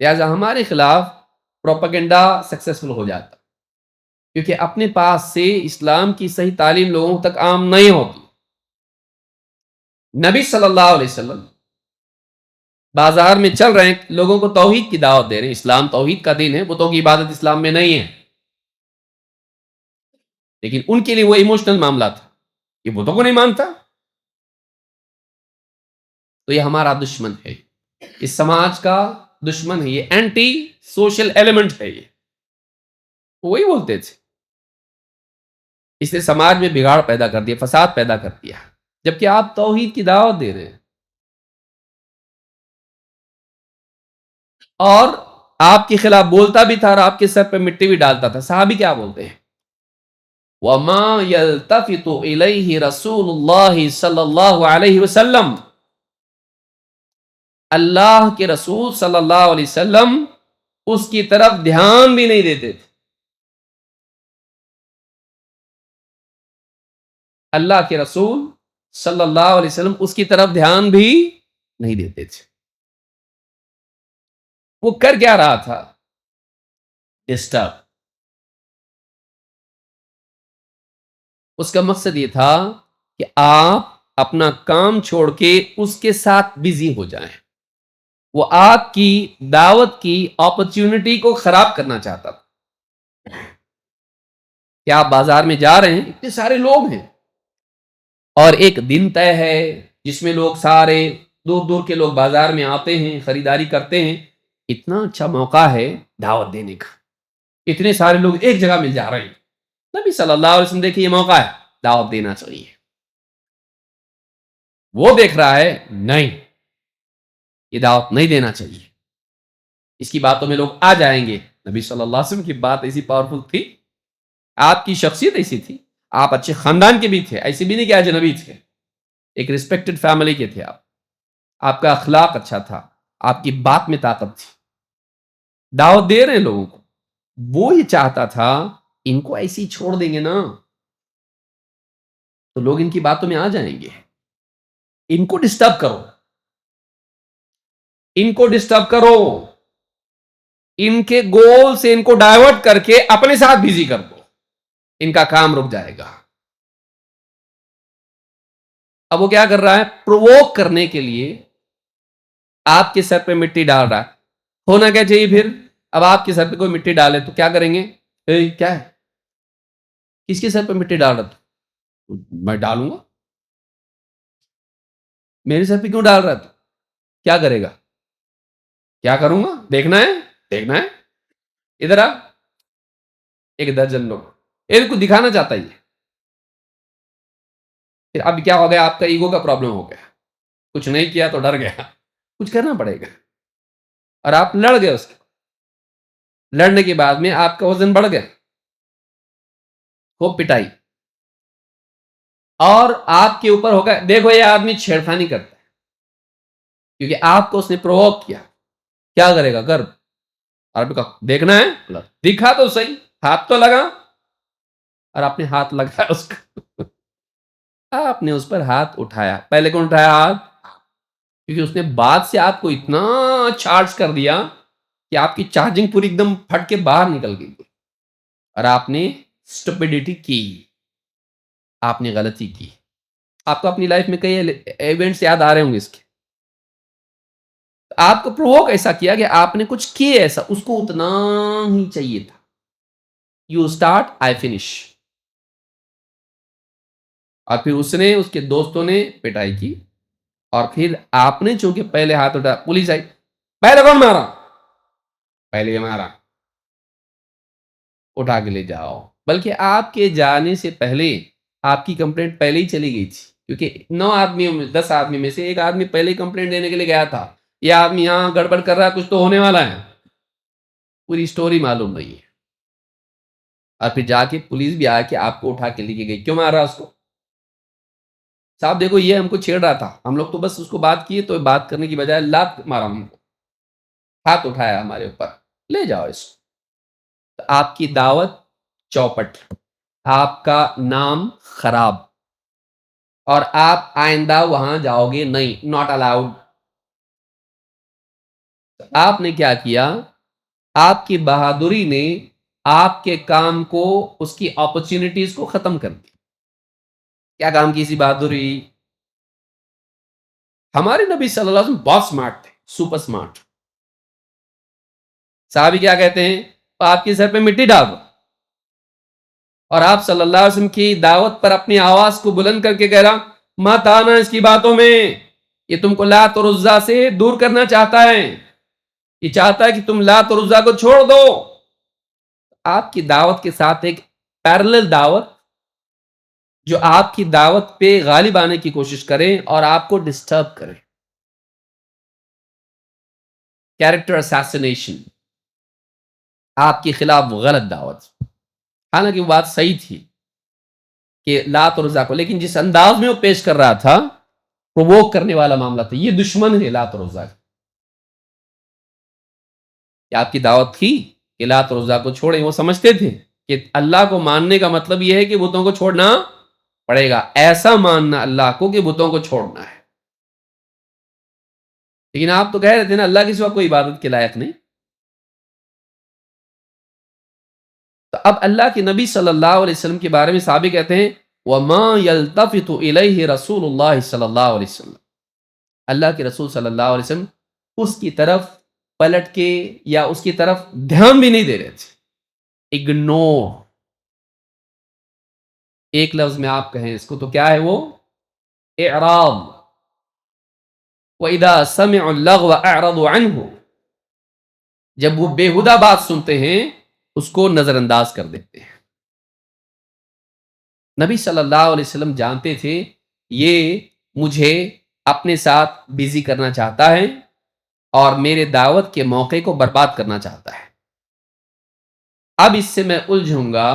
لہٰذا ہمارے خلاف پروپیگنڈا سکسیسفل ہو جاتا، کیونکہ اپنے پاس سے اسلام کی صحیح تعلیم لوگوں تک عام نہیں ہوتی۔ نبی صلی اللہ علیہ وسلم بازار میں چل رہے ہیں، لوگوں کو توحید کی دعوت دے رہے ہیں، اسلام توحید کا دین ہے، بتوں کی عبادت اسلام میں نہیں ہے، لیکن ان کے لیے وہ ایموشنل معاملہ تھا، یہ بتوں کو نہیں مانتا تو یہ ہمارا دشمن ہے، اس سماج کا دشمن ہے، یہ اینٹی سوشل ایلیمنٹ ہے، یہ وہی بولتے تھے، اس نے سماج میں بگاڑ پیدا کر دیا، فساد پیدا کر دیا، جبکہ آپ توحید کی دعوت دے رہے ہیں۔ اور آپ کے خلاف بولتا بھی تھا اور آپ کے سر پہ مٹی بھی ڈالتا تھا۔ صحابی کیا بولتے ہیں؟ وَمَا يَلْتَفِتُ إِلَيْهِ رَسُولُ اللَّهِ صلی اللہ علیہ وسلم، اللہ کے رسول صلی اللہ علیہ وسلم اس کی طرف دھیان بھی نہیں دیتے تھے، اللہ کے رسول صلی اللہ علیہ وسلم اس کی طرف دھیان بھی نہیں دیتے تھے۔ وہ کر کیا رہا تھا؟ ڈسٹرب۔ اس کا مقصد یہ تھا کہ آپ اپنا کام چھوڑ کے اس کے ساتھ بزی ہو جائیں، وہ آپ کی دعوت کی اپرچونٹی کو خراب کرنا چاہتا تھا کہ آپ بازار میں جا رہے ہیں، اتنے سارے لوگ ہیں اور ایک دن طے ہے جس میں لوگ سارے دور دور کے لوگ بازار میں آتے ہیں، خریداری کرتے ہیں، اتنا اچھا موقع ہے دعوت دینے کا، اتنے سارے لوگ ایک جگہ مل جا رہے ہیں، نبی صلی اللہ علیہ وسلم دیکھیں یہ موقع ہے، دعوت دینا چاہیے۔ وہ دیکھ رہا ہے نہیں، یہ دعوت نہیں دینا چاہیے، اس کی باتوں میں لوگ آ جائیں گے۔ نبی صلی اللہ علیہ وسلم کی بات ایسی پاورفل تھی، آپ کی شخصیت ایسی تھی، آپ اچھے خاندان کے بھی تھے، ایسے بھی نہیں کہ اجنبی تھے، ایک ریسپیکٹڈ فیملی کے تھے آپ کا اخلاق اچھا تھا، آپ کی بات میں طاقت تھی، دعوت دے رہے ہیں لوگوں کو۔ وہ یہ چاہتا تھا ان کو ایسی چھوڑ دیں گے نا تو لوگ ان کی باتوں میں آ جائیں گے، ان کو ڈسٹرب کرو، ان کو ڈسٹرب کرو، ان کے گول سے ان کو ڈائیورٹ کر کے اپنے ساتھ بزی کر دو، ان کا کام رک جائے گا۔ اب وہ کیا کر رہا ہے؟ پرووک کرنے کے لیے آپ کے سر پہ مٹی ڈال رہا ہے۔ ہونا کیا چاہیے پھر؟ اب آپ کے سر پہ کوئی مٹی ڈالے تو کیا کریں گے؟ کیا ہے، کس کے سر پہ مٹی ڈال رہا تو میں ڈالوں گا، میرے سر پہ کیوں ڈال رہا تو کیا کرے گا؟ کیا کروں گا؟ دیکھنا ہے، دیکھنا ہے، ادھر آ، ایک درجن لوگ ان کو دکھانا چاہتا ہے، پھر اب کیا ہو گیا؟ آپ کا ایگو کا پرابلم ہو گیا، کچھ نہیں کیا تو ڈر گیا، کچھ کرنا پڑے گا، اور آپ لڑ گئے، اس کے لڑنے کے بعد میں آپ کا وزن بڑھ گیا، خوب پٹائی، اور آپ کے اوپر ہو گیا، دیکھو یہ آدمی چھیڑخانی کرتا ہے، کیونکہ آپ کو اس نے پرووک کیا، کیا کرے گا؟ کر، اور دیکھنا ہے، دکھا تو صحیح، ہاتھ تو لگا، اور آپ نے ہاتھ لگایا اس کو، آپ نے اس پر ہاتھ اٹھایا، پہلے کون اٹھایا ہاتھ؟ کیونکہ اس نے بعد سے آپ کو اتنا چارج کر دیا کہ آپ کی چارجنگ پوری ایک دم پھٹ کے باہر نکل گئی، اور آپ نے اسٹوپیڈیٹی کی، آپ نے غلطی کی۔ آپ کو اپنی لائف میں کئی ایونٹس یاد آ رہے ہوں گے اس کے، آپ کو پرووک ایسا کیا کہ آپ نے کچھ کیا ایسا، اس کو اتنا ہی چاہیے تھا، یو اسٹارٹ آئی فنش، اور پھر اس نے، اس کے دوستوں نے پٹائی کی، اور پھر آپ نے چونکہ پہلے ہاتھ اٹھا، پولیس آئی، پہلے کون مارا؟ پہلے مارا، اٹھا کے لے جاؤ، بلکہ آپ کے جانے سے پہلے آپ کی کمپلینٹ پہلے ہی چلی گئی تھی، کیونکہ 9 آدمیوں میں 10 آدمی میں سے ایک آدمی پہلے ہی کمپلینٹ دینے کے لیے گیا تھا، یہ آدمی یہاں گڑبڑ کر رہا ہے، کچھ تو ہونے والا ہے، پوری سٹوری معلوم نہیں ہے، اور پھر جا کے پولیس بھی آ کے آپ کو اٹھا کے لے کے گئی، کیوں مار رہا اس کو؟ صاحب دیکھو یہ ہم کو چھیڑ رہا تھا، ہم لوگ تو بس اس کو بات کیے، تو بات کرنے کی بجائے لات مارا، ہم کو ہاتھ اٹھایا ہمارے اوپر، لے جاؤ اس کو۔ تو آپ کی دعوت چوپٹ، آپ کا نام خراب، اور آپ آئندہ وہاں جاؤ گے نہیں، ناٹ الاؤڈ۔ آپ نے کیا کیا؟ آپ کی بہادری نے آپ کے کام کو، اس کی اپرچونٹیز کو ختم کر دیا. کیا کام کی اسی بہادری؟ ہمارے نبی صلی اللہ علیہ وسلم بہت سمارٹ تھے، سپر سمارٹ. صحابی کیا کہتے ہیں؟ آپ کے سر پہ مٹی ڈال دو، اور آپ صلی اللہ علیہ وسلم کی دعوت پر اپنی آواز کو بلند کر کے کہہ رہا مت آنا اس کی باتوں میں، یہ تم کو لات اور عزا سے دور کرنا چاہتا ہے، یہ چاہتا ہے کہ تم لات اور عزا کو چھوڑ دو. آپ کی دعوت کے ساتھ ایک پیرلل دعوت جو آپ کی دعوت پہ غالب آنے کی کوشش کریں اور آپ کو ڈسٹرب کریں. کیریکٹر اساسینیشن، آپ کے خلاف غلط دعوت. حالانکہ وہ بات صحیح تھی کہ لات اور عزا کو، لیکن جس انداز میں وہ پیش کر رہا تھا پرووک کرنے والا معاملہ تھا. یہ دشمن ہے لات اور عزا کا. آپ کی دعوت تھی کہ لات اور عزا کو چھوڑیں. وہ سمجھتے تھے کہ اللہ کو ماننے کا مطلب یہ ہے کہ بتوں کو چھوڑنا پڑے گا، ایسا ماننا اللہ کو کہ بتوں کو چھوڑنا ہے. لیکن آپ تو کہہ رہے تھے نا اللہ کے سوا کوئی عبادت کے لائق نہیں. تو اب اللہ کے نبی صلی اللہ علیہ وسلم کے بارے میں صحابی کہتے ہیں وَمَا يَلْتَفِتُ إِلَيْهِ رَسُولُ اللَّهِ صلی اللہ علیہ وسلم. اللہ کے رسول صلی اللہ علیہ وسلم اس کی طرف پلٹ کے یا اس کی طرف دھیان بھی نہیں دے رہے تھے. اگنور. ایک لفظ میں آپ کہیں اس کو تو کیا ہے وہ؟ اعراض. وَإِذَا سَمِعُوا اللَّغْوَ أَعْرَضُوا عَنْهُ. جب وہ بےہودہ بات سنتے ہیں اس کو نظر انداز کر دیتے ہیں. نبی صلی اللہ علیہ وسلم جانتے تھے یہ مجھے اپنے ساتھ بزی کرنا چاہتا ہے اور میرے دعوت کے موقع کو برباد کرنا چاہتا ہے. اب اس سے میں الجھوں گا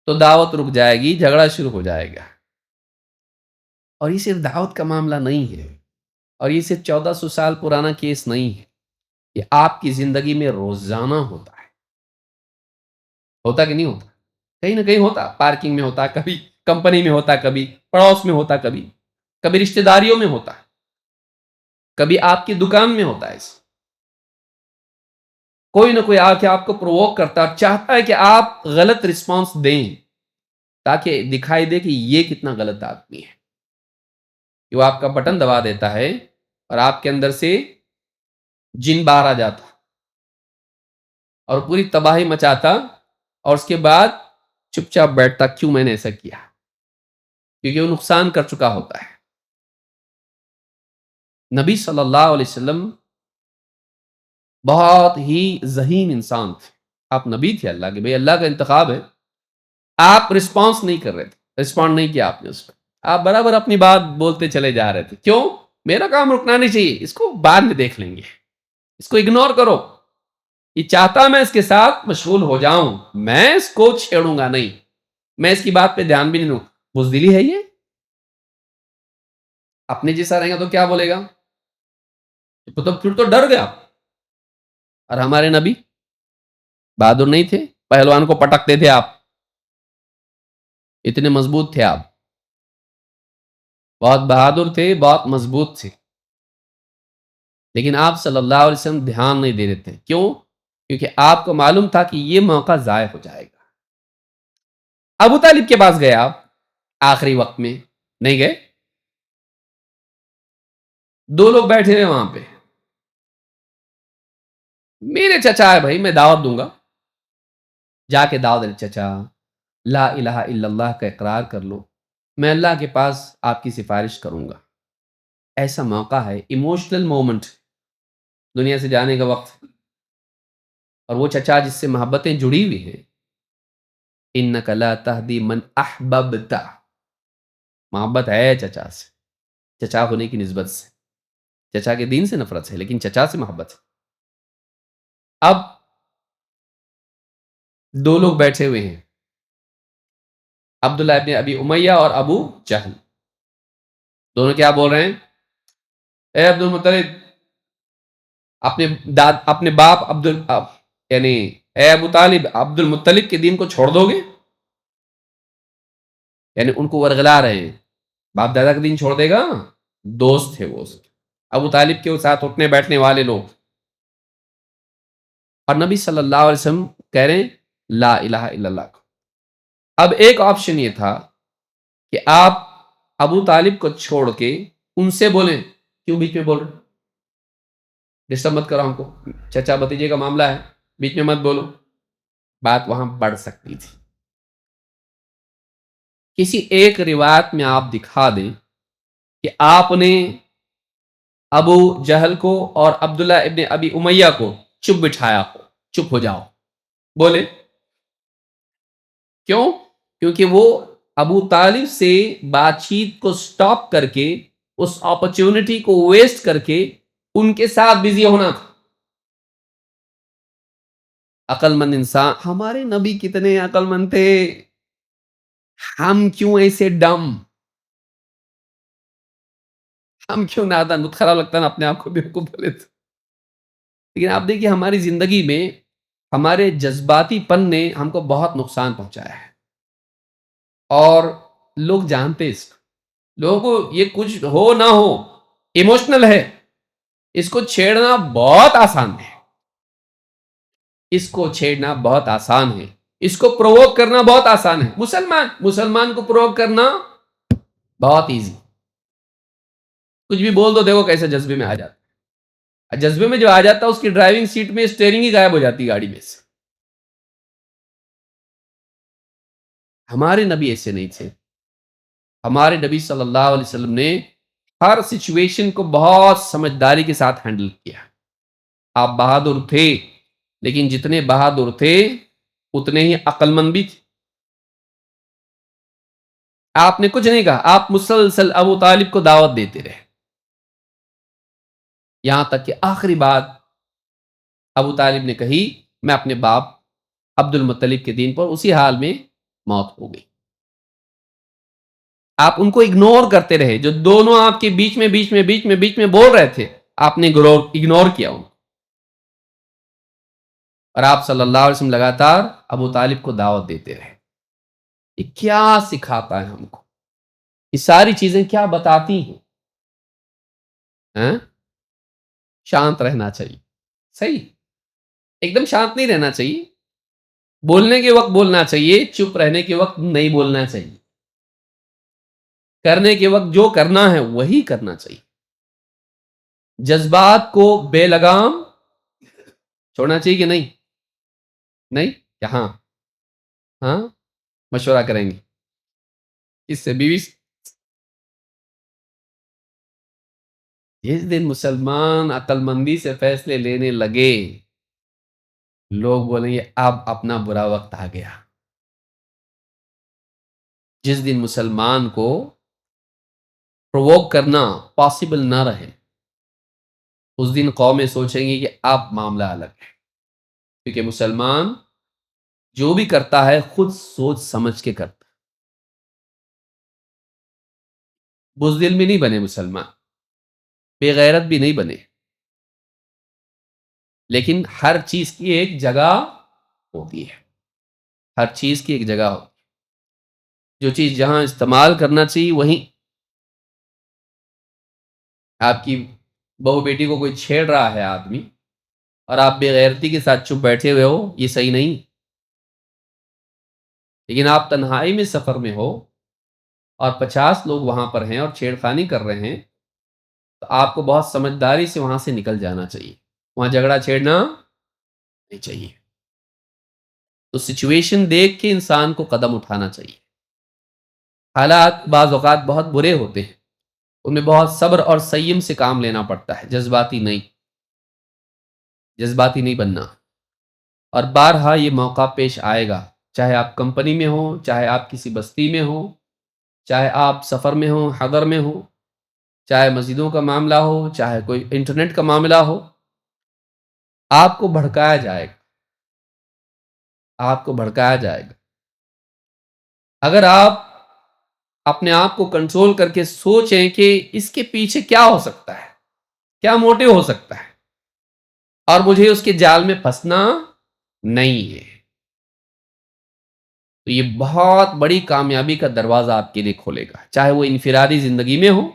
تو دعوت رک جائے گی، جھگڑا شروع ہو جائے گا. اور یہ صرف دعوت کا معاملہ نہیں ہے، اور یہ صرف 1400 سال پرانا کیس نہیں ہے. یہ آپ کی زندگی میں روزانہ ہوتا ہے. ہوتا کہ نہیں ہوتا؟ کہیں نہ کہیں ہوتا. پارکنگ میں ہوتا، کبھی کمپنی میں ہوتا، کبھی پڑوس میں ہوتا، کبھی رشتہ داریوں میں ہوتا، کبھی آپ کی دکان میں ہوتا ہے. کوئی نہ کوئی آ کے آپ کو پرووک کرتا ہے، چاہتا ہے کہ آپ غلط رسپانس دیں تاکہ دکھائی دے کہ یہ کتنا غلط آدمی ہے. وہ آپ کا بٹن دبا دیتا ہے اور آپ کے اندر سے جن باہر آ جاتا اور پوری تباہی مچاتا، اور اس کے بعد چپ چاپ بیٹھتا کیوں میں نے ایسا کیا، کیونکہ وہ نقصان کر چکا ہوتا ہے. نبی صلی اللہ علیہ وسلم بہت ہی ذہین انسان تھے. آپ نبی تھے اللہ کے، بھئی اللہ کا انتخاب ہے. آپ رسپانس نہیں کر رہے تھے، رسپونڈ نہیں کیا آپ نے اس پہ. آپ برابر اپنی بات بولتے چلے جا رہے تھے. کیوں؟ میرا کام رکنا نہیں چاہیے، اس کو بعد میں دیکھ لیں گے، اس کو اگنور کرو. یہ چاہتا میں اس کے ساتھ مشغول ہو جاؤں، میں اس کو چھیڑوں گا نہیں، میں اس کی بات پہ دھیان بھی نہیں دوں. بزدلی ہے یہ. اپنے جیسا رہے گا تو کیا بولے گا؟ تو پھر تو ڈر گیا. اور ہمارے نبی بہادر نہیں تھے؟ پہلوان کو پٹکتے تھے آپ، اتنے مضبوط تھے آپ، بہت بہادر تھے، بہت مضبوط تھے. لیکن آپ صلی اللہ علیہ وسلم دھیان نہیں دے رہے تھے. کیوں؟ کیونکہ آپ کو معلوم تھا کہ یہ موقع ضائع ہو جائے گا. ابو طالب کے پاس گئے آپ آخری وقت میں؟ نہیں گئے. 2 لوگ بیٹھے ہوئے وہاں پہ. میرے چچا ہے بھائی، میں دعوت دوں گا. جا کے دعوت دے. چچا لا الہ الا اللہ کا اقرار کر لو، میں اللہ کے پاس آپ کی سفارش کروں گا. ایسا موقع ہے، ایموشنل مومنٹ، دنیا سے جانے کا وقت. اور وہ چچا جس سے محبتیں جڑی ہوئی ہیں، انک لا تہدی من احببت، محبت ہے چچا سے، چچا ہونے کی نسبت سے. چچا کے دین سے نفرت ہے لیکن چچا سے محبت ہے. اب 2 لوگ بیٹھے ہوئے ہیں، عبداللہ ابن ابی امیہ اور ابو جہل. دونوں کیا بول رہے ہیں؟ اے عبد المطلب، اپنے باپ یعنی اے ابو طالب، عبد المطلب کے دین کو چھوڑ دو گے؟ یعنی ان کو ورغلا رہے ہیں. باپ دادا کا دین چھوڑ دے گا؟ دوست تھے وہ، ابو طالب کے ساتھ اٹھنے بیٹھنے والے لوگ. اور نبی صلی اللہ علیہ وسلم کہہ رہے ہیں لا الہ الا اللہ کو. اب ایک آپشن یہ تھا کہ آپ ابو طالب کو چھوڑ کے ان سے بولیں. کیوں بیچ میں بول رہے؟ ڈسٹرب مت کرو ہم کو، چچا بھتیجے کا معاملہ ہے، بیچ میں مت بولو. بات وہاں بڑھ سکتی تھی. کسی ایک روایت میں آپ دکھا دیں کہ آپ نے ابو جہل کو اور عبداللہ ابن ابی امیہ کو چپ بٹھایا ہو، چپ ہو جاؤ بولے. کیوں؟ کیونکہ وہ ابو طالب سے بات چیت کو سٹاپ کر کے اس اپرچونٹی کو ویسٹ کر کے ان کے ساتھ بزی ہونا تھا. عقل مند انسان، ہمارے نبی کتنے عقل مند تھے، ہم کیوں ایسے ڈم، ہم کیوں نادان. بہت خراب لگتا ہے نا اپنے آپ کو بیوقوف بولے تو. لیکن آپ دیکھیے ہماری زندگی میں ہمارے جذباتی پن نے ہم کو بہت نقصان پہنچایا ہے، اور لوگ جانتے اس کو. لوگوں کو یہ کچھ ہو نہ ہو ایموشنل ہے، اس کو چھیڑنا بہت آسان ہے، اس کو چھیڑنا بہت آسان ہے، اس کو پرووک کرنا بہت آسان ہے. مسلمان کو پرووک کرنا بہت ایزی. کچھ بھی بول دو دیکھو کیسے جذبے میں آ جاتا ہے. جذبے میں جو آ جاتا ہے اس کی ڈرائیونگ سیٹ میں اسٹیئرنگ ہی غائب ہو جاتی ہے گاڑی میں سے. ہمارے نبی ایسے نہیں تھے. ہمارے نبی صلی اللہ علیہ وسلم نے ہر سچویشن کو بہت سمجھداری کے ساتھ ہینڈل کیا. آپ بہادر تھے، لیکن جتنے بہادر تھے اتنے ہی عقل مند بھی تھے. آپ نے کچھ نہیں کہا، آپ مسلسل ابو طالب کو دعوت دیتے رہے، یہاں تک کہ آخری بات ابو طالب نے کہی میں اپنے باپ عبد المطلب کے دین پر، اسی حال میں موت ہو گئی. آپ ان کو اگنور کرتے رہے، جو دونوں آپ کے بیچ میں بول رہے تھے آپ نے اگنور کیا ان کو. اور آپ صلی اللہ علیہ وسلم لگاتار ابو طالب کو دعوت دیتے رہے. یہ کیا سکھاتا ہے ہم کو؟ یہ ساری چیزیں کیا بتاتی ہیں؟ شانت رہنا چاہیے. صحیح، ایک دم شانت نہیں رہنا چاہیے. بولنے کے وقت بولنا چاہیے، چپ رہنے کے وقت نہیں بولنا چاہیے. کرنے کے وقت جو کرنا ہے وہی کرنا چاہیے. جذبات کو بے لگام چھوڑنا چاہیے کہ نہیں؟ نہیں کیا؟ ہاں مشورہ کریں گے اس سے بیوی سے. جس دن مسلمان عقل مندی سے فیصلے لینے لگے لوگ بولیں گے اب اپنا برا وقت آ گیا. جس دن مسلمان کو پرووک کرنا پاسبل نہ رہے اس دن قومیں سوچیں گی کہ اب معاملہ الگ ہے. کیونکہ مسلمان جو بھی کرتا ہے خود سوچ سمجھ کے کرتا. بزدل بھی نہیں بنے مسلمان، بے غیرت بھی نہیں بنے، لیکن ہر چیز کی ایک جگہ ہوتی ہے. ہر چیز کی ایک جگہ ہوتی ہے. جو چیز جہاں استعمال کرنا چاہیے وہیں. آپ کی بہو بیٹی کو کوئی چھیڑ رہا ہے آدمی اور آپ بے غیرتی کے ساتھ چپ بیٹھے ہوئے ہو، یہ صحیح نہیں. لیکن آپ تنہائی میں سفر میں ہو اور 50 لوگ وہاں پر ہیں اور چھیڑ خانی کر رہے ہیں تو آپ کو بہت سمجھداری سے وہاں سے نکل جانا چاہیے. وہاں جھگڑا چھیڑنا نہیں چاہیے. تو سچویشن دیکھ کے انسان کو قدم اٹھانا چاہیے. حالات بعض اوقات بہت برے ہوتے ہیں، ان میں بہت صبر اور سیم سے کام لینا پڑتا ہے، جذباتی نہیں بننا. اور بارہا یہ موقع پیش آئے گا، چاہے آپ کمپنی میں ہو، چاہے آپ کسی بستی میں ہو، چاہے آپ سفر میں ہو، حضر میں ہو، چاہے مسجدوں کا معاملہ ہو، چاہے کوئی انٹرنیٹ کا معاملہ ہو، آپ کو بھڑکایا جائے گا. آپ کو بھڑکایا جائے گا. اگر آپ اپنے آپ کو کنٹرول کر کے سوچیں کہ اس کے پیچھے کیا ہو سکتا ہے، کیا موٹیو ہو سکتا ہے، اور مجھے اس کے جال میں پھنسنا نہیں ہے، تو یہ بہت بڑی کامیابی کا دروازہ آپ کے لیے کھولے گا. چاہے وہ انفرادی زندگی میں ہو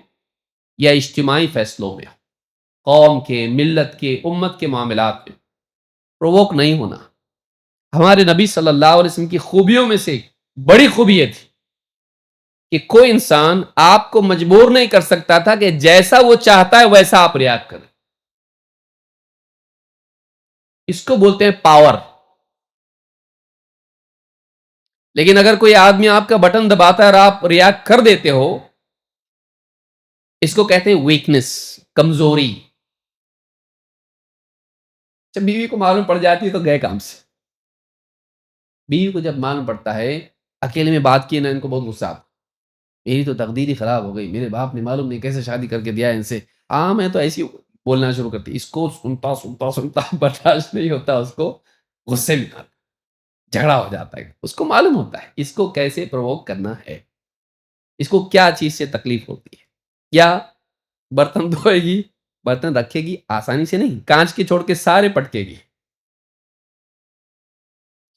یا اجتماعی فیصلوں میں ہو، قوم کے، ملت کے، امت کے معاملات میں. پرووک نہیں ہونا. ہمارے نبی صلی اللہ علیہ وسلم کی خوبیوں میں سے بڑی خوبی یہ تھی کہ کوئی انسان آپ کو مجبور نہیں کر سکتا تھا کہ جیسا وہ چاہتا ہے ویسا آپ ریاکٹ کریں. اس کو بولتے ہیں پاور. لیکن اگر کوئی آدمی آپ کا بٹن دباتا ہے اور آپ ریاکٹ کر دیتے ہو، اس کو کہتے ہیں ویکنس، کمزوری. جب بیوی کو معلوم پڑ جاتی ہے تو گئے کام سے. بیوی کو جب معلوم پڑتا ہے، اکیلے میں بات کی نا، ان کو بہت غصہ آتا، میری تو تقدیر ہی خراب ہو گئی، میرے باپ نے معلوم نہیں کیسے شادی کر کے دیا ان سے. میں تو ایسی بولنا شروع کرتی. اس کو سنتا سنتا سنتا برداشت نہیں ہوتا، اس کو غصے میں آتا، جھگڑا ہو جاتا ہے. اس کو معلوم ہوتا ہے اس کو کیسے پرووک کرنا ہے، اس کو کیا چیز سے تکلیف ہوتی ہے. یا برتن دھوئے گی، برتن رکھے گی آسانی سے نہیں، کانچ کے چھوڑ کے سارے پٹکے گی.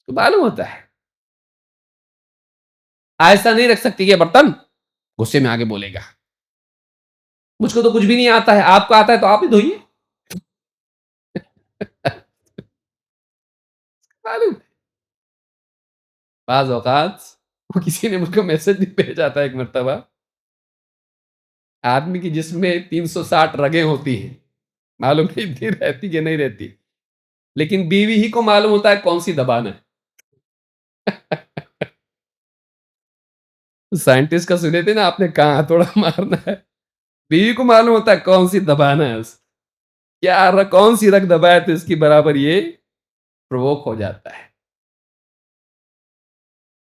تو معلوم ہوتا ہے ایسا نہیں رکھ سکتی کہ برتن، غصے میں آگے بولے گا مجھ کو تو کچھ بھی نہیں آتا ہے، آپ کو آتا ہے تو آپ ہی دھوئیے. معلوم. بعض اوقات وہ کسی نے مجھ کو میسج بھی بھیجا تھا ایک مرتبہ، آدمی کی جسم میں 360 رگیں ہوتی ہیں، معلوم نہیں تھی رہتی کہ نہیں رہتی، لیکن بیوی ہی کو معلوم ہوتا ہے کون سی دبانا ہے. سائنٹسٹ کا سنے تھے نا آپ نے، کہاں تھوڑا مارنا ہے. بیوی کو معلوم ہوتا ہے کون سی دبانا ہے، اس کیا کون سی رگ دبائے تو اس کی برابر یہ پرووک ہو جاتا ہے.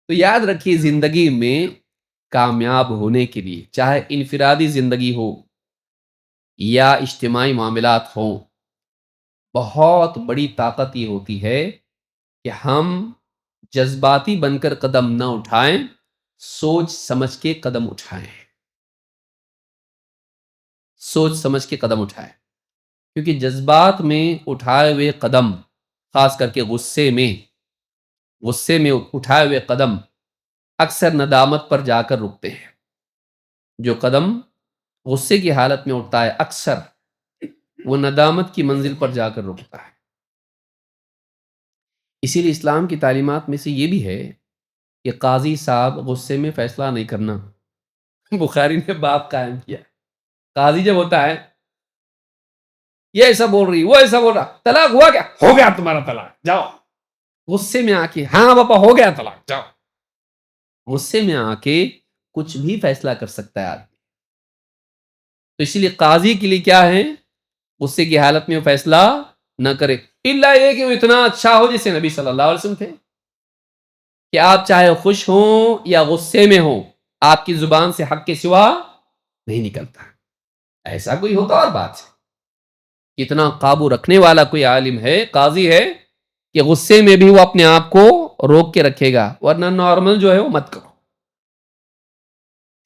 تو یاد رکھیے زندگی میں کامیاب ہونے کے لیے، چاہے انفرادی زندگی ہو یا اجتماعی معاملات ہوں، بہت بڑی طاقت یہ ہوتی ہے کہ ہم جذباتی بن کر قدم نہ اٹھائیں، سوچ سمجھ کے قدم اٹھائیں. سوچ سمجھ کے قدم اٹھائیں، کیونکہ جذبات میں اٹھائے ہوئے قدم، خاص کر کے غصے میں اٹھائے ہوئے قدم اکثر ندامت پر جا کر رکتے ہیں. جو قدم غصے کی حالت میں اٹھتا ہے اکثر وہ ندامت کی منزل پر جا کر رکتا ہے. اسی لیے اسلام کی تعلیمات میں سے یہ بھی ہے کہ قاضی صاحب غصے میں فیصلہ نہیں کرنا. بخاری نے باب قائم کیا، قاضی جب ہوتا ہے یہ ایسا بول رہی، وہ ایسا بول رہا، طلاق ہوا کیا؟ ہو گیا تمہارا طلاق، جاؤ. غصے میں آ کے ہاں پاپا ہو گیا طلاق، جاؤ. غصے میں آ کے کچھ بھی فیصلہ کر سکتا ہے آدمی. تو اسی لیے قاضی کے لیے کیا ہے، غصے کی حالت میں وہ فیصلہ نہ کرے، الا یہ کہ وہ اتنا اچھا ہو جیسے نبی صلی اللہ علیہ وسلم تھے کہ آپ چاہے خوش ہوں یا غصے میں ہوں، آپ کی زبان سے حق کے سوا نہیں نکلتا. ایسا کوئی ہوتا اور بات ہے. اتنا قابو رکھنے والا کوئی عالم ہے، قاضی ہے، کہ غصے میں بھی وہ اپنے آپ کو روک کے رکھے گا، ورنہ نارمل جو ہے وہ مت کرو.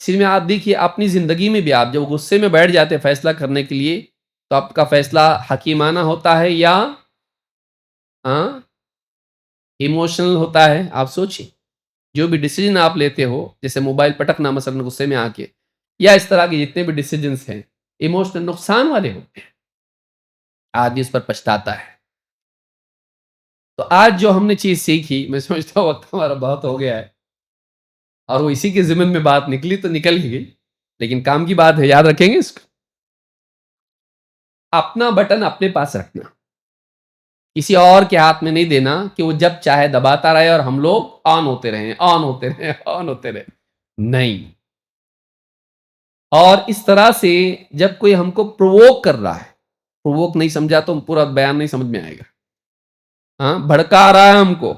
اسی میں آپ دیکھیے اپنی زندگی میں بھی آپ جب غصے میں بیٹھ جاتے ہیں فیصلہ کرنے کے لیے، تو آپ کا فیصلہ حکیمانہ ہوتا ہے یا ایموشنل ہوتا ہے. آپ سوچیں جو بھی ڈیسیجن آپ لیتے ہو، جیسے موبائل پٹکنا مثلا غصے میں آ کے، یا اس طرح کے جتنے بھی ڈیسیجنز ہیں ایموشنل نقصان والے ہوتے ہیں، آدمی اس پر پچھتاتا ہے. تو آج جو ہم نے چیز سیکھی، میں سمجھتا ہوں وقت ہمارا بہت ہو گیا ہے، اور وہ اسی کے ضمن میں بات نکلی تو نکل ہی گئی، لیکن کام کی بات ہے، یاد رکھیں گے اس کو. اپنا بٹن اپنے پاس رکھنا، کسی اور کے ہاتھ میں نہیں دینا کہ وہ جب چاہے دباتا رہے اور ہم لوگ آن ہوتے رہے. نہیں. اور اس طرح سے جب کوئی ہم کو پرووک کر رہا ہے، پرووک نہیں سمجھا تو پورا بیان نہیں سمجھ میں آئے گا، بھڑکا رہا ہے ہم کو،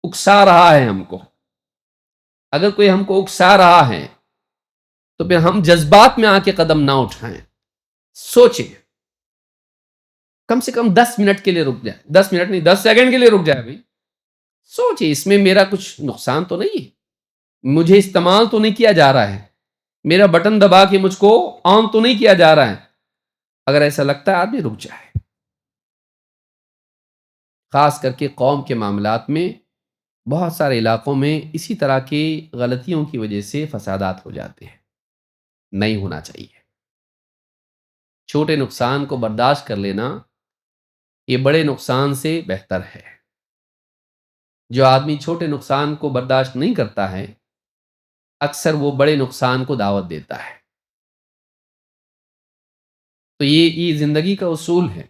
اکسا رہا ہے ہم کو، اگر کوئی ہم کو اکسا رہا ہے تو پھر ہم جذبات میں آ کے قدم نہ اٹھائیں. سوچیں، کم سے کم 10 منٹ کے لیے رک جائے، 10 منٹ نہیں 10 سیکنڈ کے لیے رک جائے. بھائی سوچیں، اس میں میرا کچھ نقصان تو نہیں ہے، مجھے استعمال تو نہیں کیا جا رہا ہے، میرا بٹن دبا کے مجھ کو آن تو نہیں کیا جا رہا ہے. اگر ایسا لگتا ہے آدمی رک جائے. خاص کر کے قوم کے معاملات میں بہت سارے علاقوں میں اسی طرح کی غلطیوں کی وجہ سے فسادات ہو جاتے ہیں. نہیں ہونا چاہیے. چھوٹے نقصان کو برداشت کر لینا یہ بڑے نقصان سے بہتر ہے. جو آدمی چھوٹے نقصان کو برداشت نہیں کرتا ہے اکثر وہ بڑے نقصان کو دعوت دیتا ہے. تو یہ زندگی کا اصول ہے.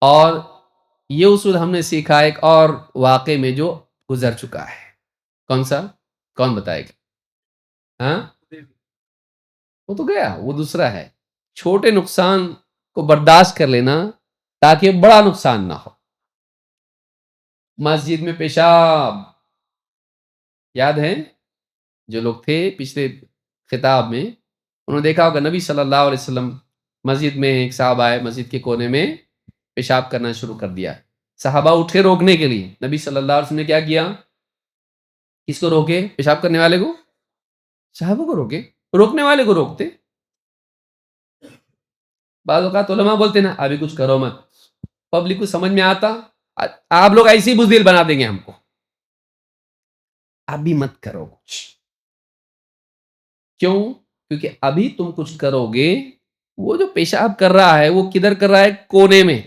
اور یہ اصول ہم نے سیکھا ایک اور واقعے میں جو گزر چکا ہے. کون سا؟ کون بتائے گا؟ ہاں وہ تو گیا، وہ دوسرا ہے. چھوٹے نقصان کو برداشت کر لینا تاکہ بڑا نقصان نہ ہو. مسجد میں پیشاب، یاد ہے جو لوگ تھے پچھلے خطاب میں انہوں نے دیکھا ہوگا نبی صلی اللہ علیہ وسلم مسجد میں ایک صاحب آئے، مسجد کے کونے میں پیشاب کرنا شروع کر دیا. صحابہ اٹھے روکنے کے لیے. نبی صلی اللہ علیہ وسلم نے کیا کیا؟ کس کو روکے؟ پیشاب کرنے والے کو؟ صحابہ کو روکے؟ روکنے والے کو روکتے. بعض اوقات علماء بولتے نا ابھی کچھ کرو مت، پبلک کو سمجھ میں آتا آپ لوگ ایسے ہی بزدل بنا دیں گے ہم کو، ابھی مت کرو کچھ. کیوں؟ کیونکہ ابھی تم کچھ کرو گے وہ جو پیشاب کر رہا ہے وہ کدھر کر رہا ہے؟ کونے میں.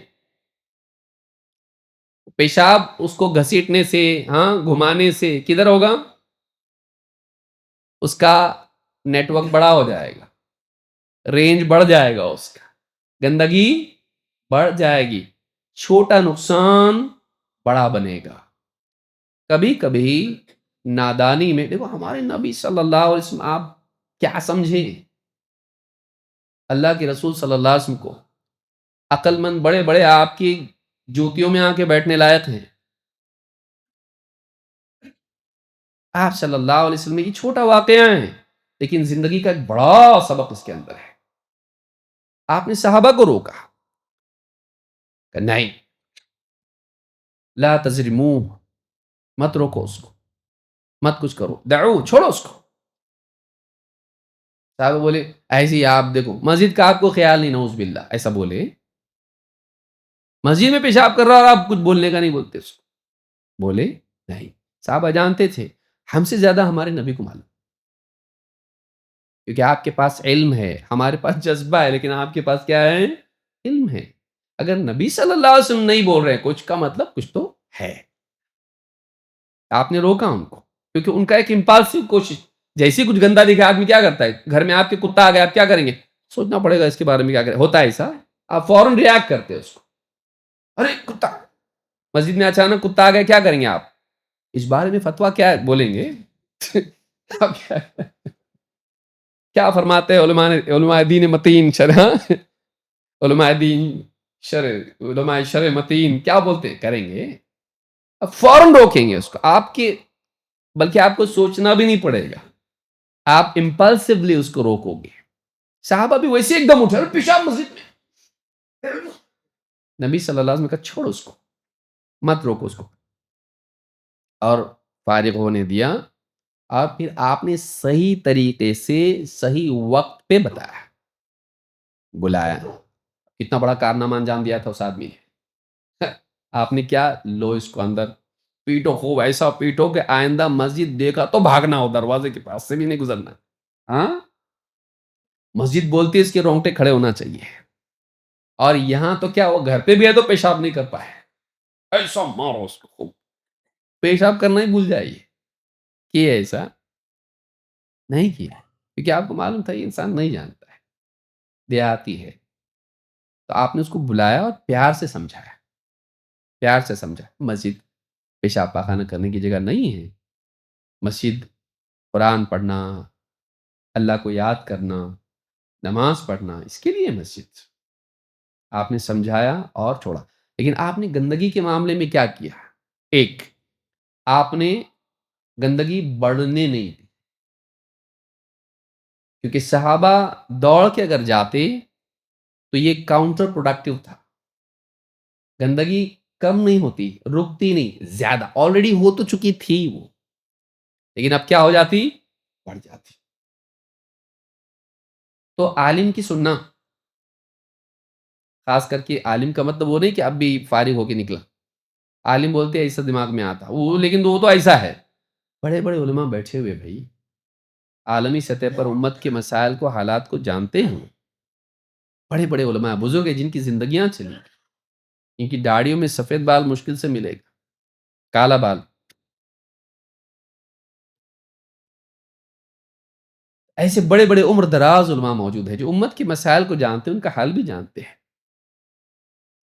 پیشاب اس کو گھسیٹنے سے، ہاں گھمانے سے کدھر ہوگا؟ اس کا نیٹ ورک بڑا ہو جائے گا، رینج بڑھ جائے گا، اس کا گندگی بڑھ جائے گی، چھوٹا نقصان بڑا بنے گا. کبھی کبھی نادانی میں دیکھو ہمارے نبی صلی اللہ علیہ وسلم، آپ کیا سمجھے اللہ کے رسول صلی اللہ علیہ وسلم کو عقل مند بڑے بڑے آپ کی جوتیوں میں آ کے بیٹھنے لائق ہیں. آپ صلی اللہ علیہ وسلم یہ چھوٹا واقعہ ہے لیکن زندگی کا ایک بڑا سبق اس کے اندر ہے. آپ نے صحابہ کو روکا کہ نہیں، لا تظلموہ، مت روکو اس کو، مت کچھ کرو، دعو، چھوڑو اس کو. صحابہ بولے ایسے ہی آپ دیکھو مسجد کا آپ کو خیال نہیں، نعوذ باللہ ایسا بولے. مسجد میں پیشاب کر رہا اور آپ کچھ بولنے کا نہیں بولتے اس کو. بولے نہیں. صحابہ جانتے تھے ہم سے زیادہ ہمارے نبی کو معلوم، کیونکہ آپ کے پاس علم ہے، ہمارے پاس جذبہ ہے لیکن آپ کے پاس کیا ہے؟ علم ہے. اگر نبی صلی اللہ علیہ وسلم نہیں بول رہے کچھ کا مطلب کچھ تو ہے. آپ نے روکا ان کو کیونکہ ان کا ایک امپالسو کوشش، جیسی کچھ گندا دکھا آدمی کیا کرتا ہے؟ گھر میں آپ کے کتا آ گیا آپ کیا کریں گے؟ سوچنا پڑے گا اس کے بارے میں کیا کریں. ہوتا ہے ایسا، آپ فوراً ریاکٹ کرتے ہیں اس کو. ارے کتا، مسجد میں اچانک کتا آ گیا کیا کریں گے آپ؟ اس بارے میں فتویٰ کیا بولیں گے؟ کیا فرماتے ہیں علماء دین متین شرح، علماء دین علماء شرع متین کیا بولتے ہیں؟ کریں گے. اب فوراً روکیں گے اس کو. آپ کے بلکہ آپ کو سوچنا بھی نہیں پڑے گا، آپ امپلسively اس کو روکو گے. صحابہ بھی ویسے ایک دم اٹھے پیشاب مسجد میں. نبی صلی اللہ علیہ وسلم نے کہا چھوڑو اس کو، مت روکو اس کو، اور فارغ ہونے دیا. اور پھر آپ نے صحیح طریقے سے صحیح وقت پہ بتایا، بلایا. کتنا بڑا کارنامہ انجام دیا تھا اس آدمی نے. آپ نے کیا؟ لو اس کو اندر پیٹو، خوب ایسا پیٹو کہ آئندہ مسجد دیکھا تو بھاگنا ہو، دروازے کے پاس سے بھی نہیں گزرنا. ہاں مسجد بولتی ہے اس کے رونگٹے کھڑے ہونا چاہیے. اور یہاں تو کیا وہ گھر پہ بھی ہے تو پیشاب نہیں کر پائے، ایسا مارو اس کو خوب، پیشاب کرنا ہی بھول جائیے. کیا ایسا نہیں کیا کیونکہ آپ کو معلوم تھا یہ انسان نہیں جانتا ہے، دیہاتی ہے. تو آپ نے اس کو بلایا اور پیار سے سمجھایا، پیار سے سمجھا. مسجد پیشاب پاخانہ کرنے کی جگہ نہیں ہے. مسجد قرآن پڑھنا، اللہ کو یاد کرنا، نماز پڑھنا، اس کے لیے مسجد. آپ نے سمجھایا اور چھوڑا. لیکن آپ نے گندگی کے معاملے میں کیا کیا؟ ایک، آپ نے گندگی بڑھنے نہیں دی، کیونکہ صحابہ دوڑ کے اگر جاتے تو یہ کاؤنٹر پروڈکٹیو تھا. گندگی کم نہیں ہوتی، رکتی نہیں، زیادہ آلریڈی ہو تو چکی تھی وہ، لیکن اب کیا ہو جاتی؟ بڑھ جاتی. تو عالم کی سننا، خاص کر کے عالم کا مطلب وہ نہیں کہ اب بھی فارغ ہو کے نکلا. عالم بولتے ایسا دماغ میں آتا وہ، لیکن وہ تو ایسا ہے. بڑے بڑے علماء بیٹھے ہوئے بھائی، عالمی سطح پر امت کے مسائل کو، حالات کو جانتے ہیں. بڑے بڑے علماء بزرگ ہیں جن کی زندگیاں چلی. ان کی داڑھیوں میں سفید بال مشکل سے ملے گا، کالا بال. ایسے بڑے بڑے عمر دراز علماء موجود ہیں جو امت کے مسائل کو جانتے ہیں، ان کا حل بھی جانتے ہیں.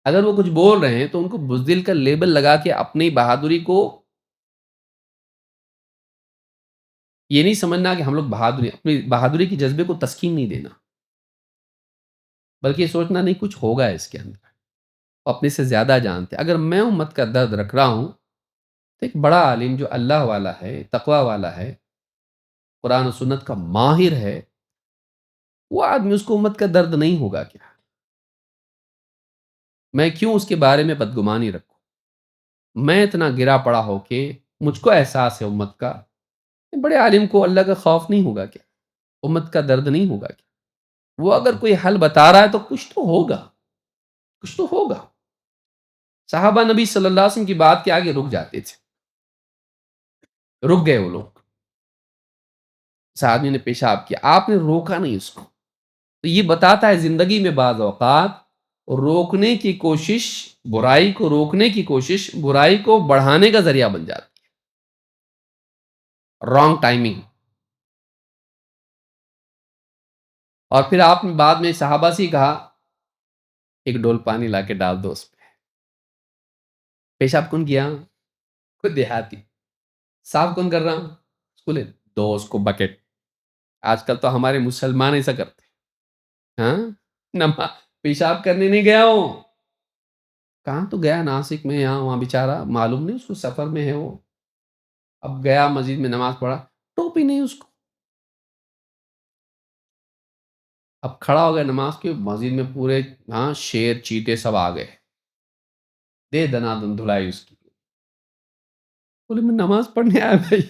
اگر وہ کچھ بول رہے ہیں تو ان کو بزدل کا لیبل لگا کے اپنی بہادری کو یہ نہیں سمجھنا کہ ہم لوگ اپنی بہادری کی جذبے کو تسکین نہیں دینا، بلکہ یہ سوچنا نہیں کچھ ہوگا اس کے اندر. اپنے سے زیادہ جانتے. اگر میں امت کا درد رکھ رہا ہوں تو ایک بڑا عالم جو اللہ والا ہے، تقوی والا ہے، قرآن و سنت کا ماہر ہے، وہ آدمی اس کو امت کا درد نہیں ہوگا کیا؟ میں کیوں اس کے بارے میں بدگمانی رکھوں؟ میں اتنا گرا پڑا ہو کہ مجھ کو احساس ہے امت کا، بڑے عالم کو اللہ کا خوف نہیں ہوگا کیا؟ امت کا درد نہیں ہوگا کیا؟ وہ اگر کوئی حل بتا رہا ہے تو کچھ تو ہوگا، کچھ تو ہوگا. صحابہ نبی صلی اللہ علیہ وسلم کی بات کے آگے رک جاتے تھے، رک گئے وہ لوگ. اس آدمی نے پیشاب کیا، آپ نے روکا نہیں اس کو. تو یہ بتاتا ہے زندگی میں بعض اوقات روکنے کی کوشش، برائی کو روکنے کی کوشش برائی کو بڑھانے کا ذریعہ بن جاتی ہے. Wrong timing. اور پھر آپ نے بعد میں صحابہ سے کہا ایک ڈول پانی لا کے ڈال دو اس پہ. پیشاب کون کیا؟ خود دیہاتی. صاف کون کر رہا؟ اس کو لے دو اس کو بکٹ. آج کل تو ہمارے مسلمان ایسا کرتے. ہاں، پیشاب کرنے نہیں گیا ہوں. کہاں تو گیا ناسک میں، یہاں وہاں بیچارہ معلوم نہیں اس کو سفر میں ہے وہ. اب گیا مسجد میں نماز پڑھا، ٹوپی نہیں اس کو. اب کھڑا ہو گیا نماز کے مسجد میں، پورے ہاں شیر چیتے سب آ گئے، دے دنا دن دھلائی اس کی. بولے میں نماز پڑھنے آیا بھائی.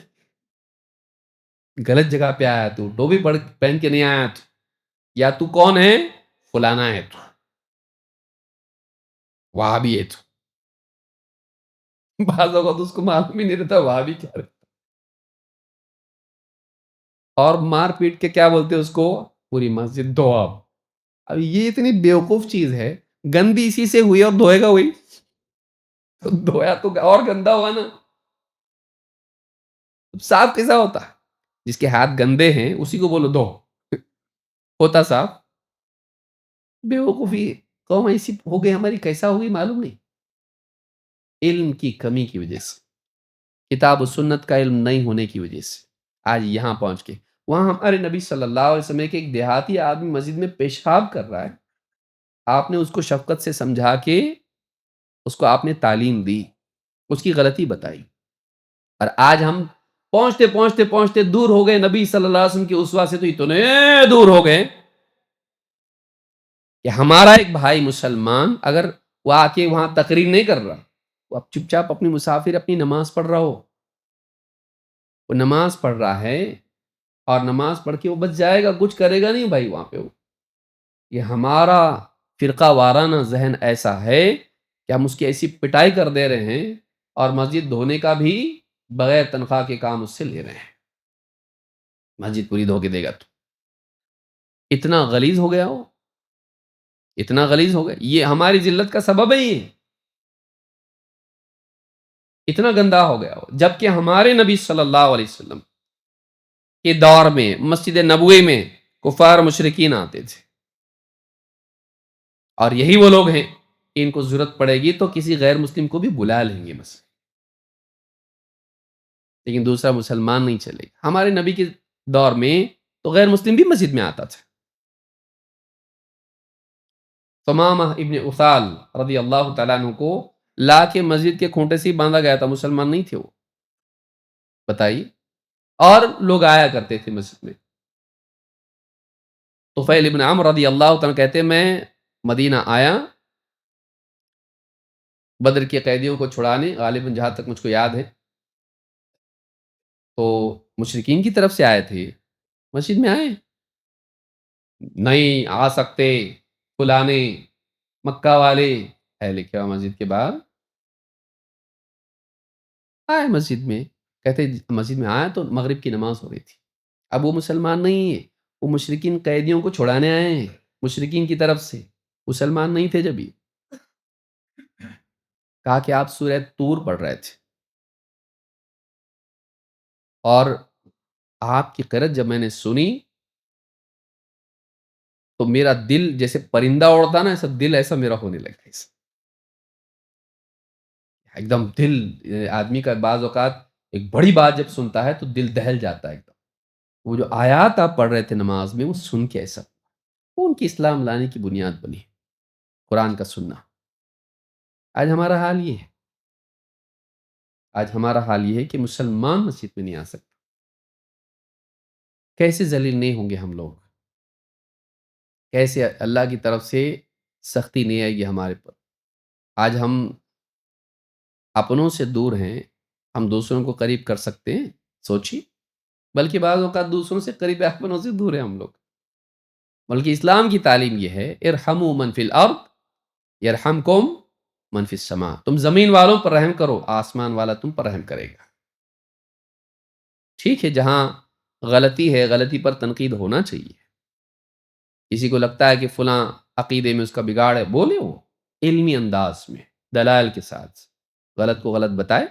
غلط جگہ پہ آیا تو، ٹوپی پہن کے نہیں آیا تو. یا تو کون ہے؟ فلانا ہے تو، وہاں بھی ہے تو. بعض اوقات اس کو معلوم ہی نہیں رہتا وہاں بھی کیا رہتا. اور مار پیٹ کے کیا بولتے اس کو؟ پوری مسجد دھو. اب یہ اتنی بیوقوف چیز ہے، گندی اسی سے ہوئی اور دھوئے گا وہی. تو دھویا تو اور گندا ہوا نا. صاف کیسا ہوتا؟ جس کے ہاتھ گندے ہیں اسی کو بولو دھو، ہوتا صاف. بیوقوفی قوم ایسی ہو گئی ہماری، کیسا ہوگی معلوم نہیں. علم کی کمی کی وجہ سے، کتاب و سنت کا علم نہیں ہونے کی وجہ سے آج یہاں پہنچ کے. وہاں ہمارے نبی صلی اللہ علیہ وسلم کے ایک دیہاتی آدمی مسجد میں پیشاب کر رہا ہے، آپ نے اس کو شفقت سے سمجھا کے اس کو آپ نے تعلیم دی، اس کی غلطی بتائی. اور آج ہم پہنچتے پہنچتے پہنچتے دور ہو گئے نبی صلی اللہ علیہ وسلم کی اسوا سے، تو اتنے دور ہو گئے کہ ہمارا ایک بھائی مسلمان اگر وہ آ کے وہاں تقریر نہیں کر رہا، وہ اب چپ چاپ اپنی مسافر اپنی نماز پڑھ رہا ہو، وہ نماز پڑھ رہا ہے اور نماز پڑھ کے وہ بچ جائے گا، کچھ کرے گا نہیں بھائی وہاں پہ. وہ یہ ہمارا فرقہ وارانہ ذہن ایسا ہے کہ ہم اس کی ایسی پٹائی کر دے رہے ہیں اور مسجد دھونے کا بھی بغیر تنخواہ کے کام اس سے لے رہے ہیں. مسجد پوری دھو کے دے گا تو. اتنا غلیظ ہو گیا ہو، اتنا غلیظ ہو گیا. یہ ہماری ذلت کا سبب ہے. یہ اتنا گندا ہو گیا ہو، جبکہ ہمارے نبی صلی اللہ علیہ وسلم کے دور میں مسجد نبوی میں کفار مشرکین آتے تھے. اور یہی وہ لوگ ہیں کہ ان کو ضرورت پڑے گی تو کسی غیر مسلم کو بھی بلا لیں گے مسجد، لیکن دوسرا مسلمان نہیں چلے گا. ہمارے نبی کے دور میں تو غیر مسلم بھی مسجد میں آتا تھا. ثمامہ ابن اثال رضی اللہ تعالیٰ عنہ کو لا کے مسجد کے کھونٹے سے ہی باندھا گیا تھا، مسلمان نہیں تھے وہ. بتائیے. اور لوگ آیا کرتے تھے مسجد میں. طفیل ابن عمرو رضی اللہ تعالیٰ کہتے ہیں میں مدینہ آیا بدر کے قیدیوں کو چھڑانے، غالباً جہاں تک مجھ کو یاد ہے تو مشرکین کی طرف سے آئے تھے. مسجد میں آئے نہیں آ سکتے، فلانے مکہ والے ہے لکھا ہوا مسجد کے باہر. آئے مسجد میں، کہتے مسجد میں آیا تو مغرب کی نماز ہو رہی تھی. اب وہ مسلمان نہیں ہے، وہ مشرکین قیدیوں کو چھڑانے آئے ہیں مشرکین کی طرف سے، مسلمان نہیں تھے جبھی. کہا کہ آپ سورہ طور پڑھ رہے تھے اور آپ کی قرأت جب میں نے سنی تو میرا دل جیسے پرندہ اڑتا نا، ایسا دل ایسا میرا ہونے لگا، ایک دم دل آدمی کا بعض اوقات ایک بڑی بات جب سنتا ہے تو دل دہل جاتا ہے ایک دم۔ وہ جو آیات آپ پڑھ رہے تھے نماز میں، وہ سن کے ایسا وہ ان کی اسلام لانے کی بنیاد بنی، قرآن کا سننا۔ آج ہمارا حال یہ ہے، آج ہمارا حال یہ ہے کہ مسلمان مسجد میں نہیں آ سکتا۔ کیسے ذلیل نہیں ہوں گے ہم لوگ، کیسے اللہ کی طرف سے سختی نہیں آئے گی ہمارے پر۔ آج ہم اپنوں سے دور ہیں، ہم دوسروں کو قریب کر سکتے ہیں؟ سوچیے۔ بلکہ بعض اوقات دوسروں سے قریب اپنوں سے دور ہیں ہم لوگ۔ بلکہ اسلام کی تعلیم یہ ہے، ارحموا من فی الارض یرحمکم من فی السماء، تم زمین والوں پر رحم کرو، آسمان والا تم پر رحم کرے گا۔ ٹھیک ہے، جہاں غلطی ہے، غلطی پر تنقید ہونا چاہیے۔ کسی کو لگتا ہے کہ فلاں عقیدے میں اس کا بگاڑ ہے، بولے وہ علمی انداز میں دلائل کے ساتھ غلط کو غلط بتائے۔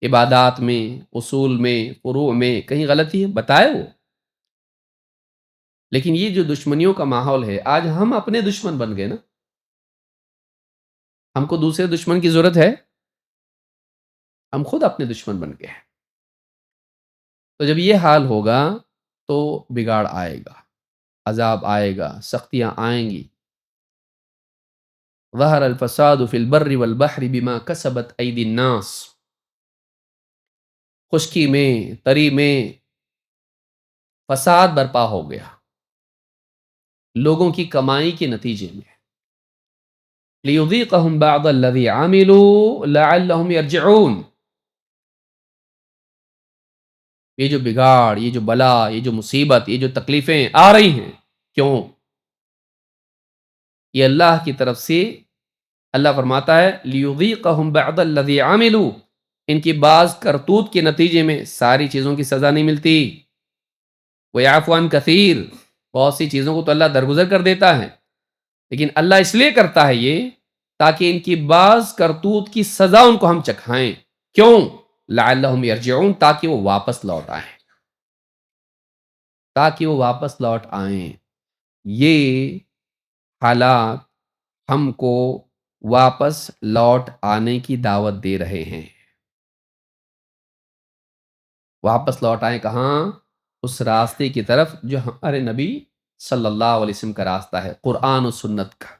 عبادات میں، اصول میں، فروع میں کہیں غلطی ہے بتائے وہ۔ لیکن یہ جو دشمنیوں کا ماحول ہے، آج ہم اپنے دشمن بن گئے نا۔ ہم کو دوسرے دشمن کی ضرورت ہے؟ ہم خود اپنے دشمن بن گئے ہیں۔ تو جب یہ حال ہوگا تو بگاڑ آئے گا، عذاب آئے گا، سختیاں آئیں گی۔ ظہر الفساد فی البر والبحر بما کسبت ایدی الناس، خشکی میں، تری میں فساد برپا ہو گیا لوگوں کی کمائی کے نتیجے میں۔ لیذیقہم بعض الذی عملوا لعلہم یرجعون، یہ جو بگاڑ، یہ جو بلا، یہ جو مصیبت، یہ جو تکلیفیں آ رہی ہیں، کیوں؟ یہ اللہ کی طرف سے اللہ فرماتا ہے لیذیقہم بعض الذی عملوا، ان کی بعض کرتوت کے نتیجے میں ساری چیزوں کی سزا نہیں ملتی۔ ویعفو عن کثیر، بہت سی چیزوں کو تو اللہ درگزر کر دیتا ہے، لیکن اللہ اس لیے کرتا ہے یہ تاکہ ان کی بعض کرتوت کی سزا ان کو ہم چکھائیں۔ کیوں؟ لعلہم یرجعون، تاکہ وہ واپس لوٹ آئیں، تاکہ وہ واپس لوٹ آئیں۔ یہ حالات ہم کو واپس لوٹ آنے کی دعوت دے رہے ہیں۔ واپس لوٹ آئیں کہاں؟ اس راستے کی طرف جو ہمارے نبی صلی اللہ علیہ وسلم کا راستہ ہے، قرآن و سنت کا۔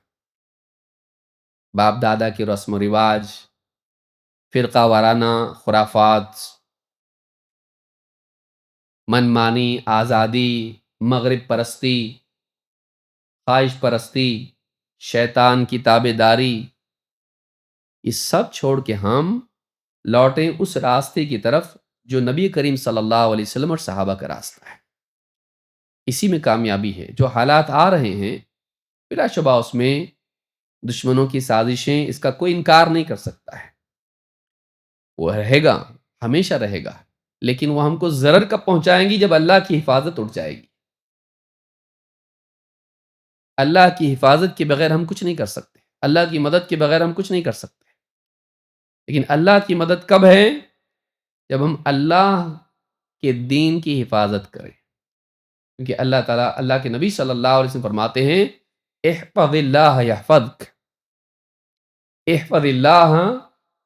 باپ دادا کے رسم و رواج، فرقہ وارانہ خرافات، من مانی، آزادی، مغرب پرستی، خواہش پرستی، شیطان کی تابع داری، یہ سب چھوڑ کے ہم لوٹیں اس راستے کی طرف جو نبی کریم صلی اللہ علیہ وسلم اور صحابہ کا راستہ ہے۔ اسی میں کامیابی ہے۔ جو حالات آ رہے ہیں بلا شبہ اس میں دشمنوں کی سازشیں، اس کا کوئی انکار نہیں کر سکتا ہے، وہ رہے گا، ہمیشہ رہے گا، لیکن وہ ہم کو ضرر کب پہنچائیں گی؟ جب اللہ کی حفاظت اٹھ جائے گی۔ اللہ کی حفاظت کے بغیر ہم کچھ نہیں کر سکتے، اللہ کی مدد کے بغیر ہم کچھ نہیں کر سکتے۔ لیکن اللہ کی مدد کب ہے؟ جب ہم اللہ کے دین کی حفاظت کریں، کیونکہ اللہ تعالیٰ، اللہ کے نبی صلی اللہ علیہ وسلم فرماتے ہیں احفظ اللہ یحفظک، احفظ اللہ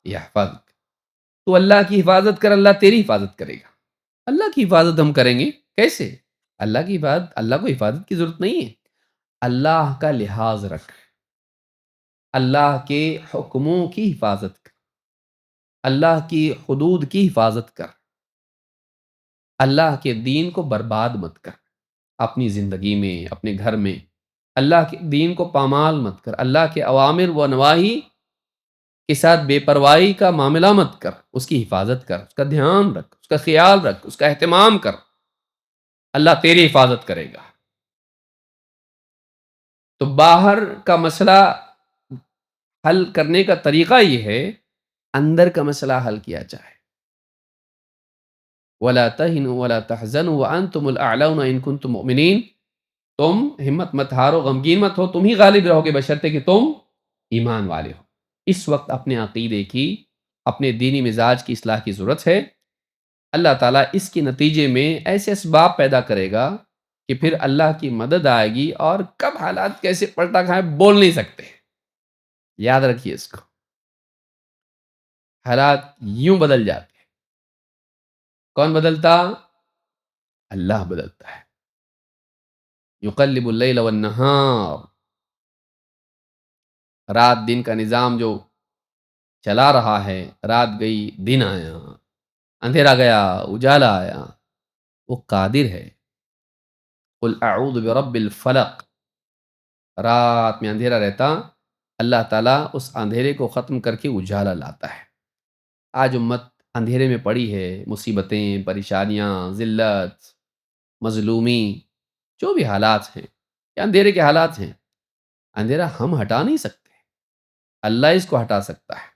یحفظک، تو اللہ کی حفاظت کر، اللہ تیری حفاظت کرے گا۔ اللہ کی حفاظت ہم کریں گے کیسے؟ اللہ کی حفاظت، اللہ کو حفاظت کی ضرورت نہیں ہے، اللہ کا لحاظ رکھ، اللہ کے حکموں کی حفاظت کر، اللہ کی حدود کی حفاظت کر، اللہ کے دین کو برباد مت کر اپنی زندگی میں، اپنے گھر میں۔ اللہ کے دین کو پامال مت کر، اللہ کے اوامر و نواہی کے ساتھ بے پرواہی کا معاملہ مت کر، اس کی حفاظت کر، اس کا دھیان رکھ، اس کا خیال رکھ، اس کا اہتمام کر، اللہ تیری حفاظت کرے گا۔ تو باہر کا مسئلہ حل کرنے کا طریقہ یہ ہے اندر کا مسئلہ حل کیا جائے۔ وَلَا تَهِنُوا وَلَا تَحْزَنُوا وَأَنْتُمُ الْأَعْلَوْنَ إِن كُنتُم مُؤْمِنِينَ، تم ہمت مت ہارو، غمگین مت ہو، تم ہی غالب رہو گے بشرطے کہ تم ایمان والے ہو۔ اس وقت اپنے عقیدے کی، اپنے دینی مزاج کی اصلاح کی ضرورت ہے۔ اللہ تعالیٰ اس کے نتیجے میں ایسے اسباب پیدا کرے گا کہ پھر اللہ کی مدد آئے گی، اور کب حالات کیسے پلٹا کھائیں بول نہیں سکتے۔ یاد رکھیے اس کو، حالات یوں بدل جاتے ہیں۔ کون بدلتا؟ اللہ بدلتا ہے۔ یقلب اللیل والنہار، رات دن کا نظام جو چلا رہا ہے، رات گئی دن آیا، اندھیرا گیا اجالا آیا، وہ قادر ہے۔ قل اعوذ برب الفلق، رات میں اندھیرا رہتا، اللہ تعالیٰ اس اندھیرے کو ختم کر کے اجالا لاتا ہے۔ آج امت اندھیرے میں پڑی ہے، مصیبتیں، پریشانیاں، ذلت، مظلومی، جو بھی حالات ہیں، یہ اندھیرے کے حالات ہیں۔ اندھیرا ہم ہٹا نہیں سکتے، اللہ اس کو ہٹا سکتا ہے۔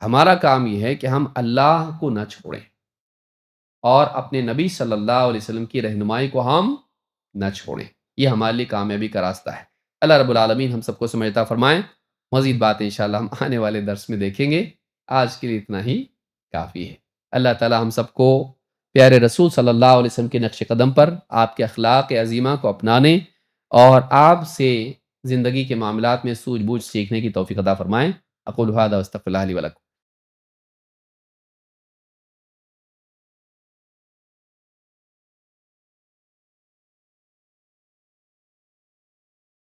ہمارا کام یہ ہے کہ ہم اللہ کو نہ چھوڑیں، اور اپنے نبی صلی اللہ علیہ وسلم کی رہنمائی کو ہم نہ چھوڑیں۔ یہ ہمارے لیے کامیابی کا راستہ ہے۔ اللہ رب العالمین ہم سب کو سمجھتا فرمائیں۔ مزید باتیں انشاءاللہ ہم آنے والے درس میں دیکھیں گے۔ آج کے لیے اتنا ہی کافی ہے۔ اللہ تعالی ہم سب کو پیارے رسول صلی اللہ علیہ وسلم کے نقش قدم پر آپ کے اخلاق عظیمہ کو اپنانے اور آپ سے زندگی کے معاملات میں سوجھ بوجھ سیکھنے کی توفیق عطا فرمائیں۔ اقول ھذا واستغفر اللہ لی ولکم۔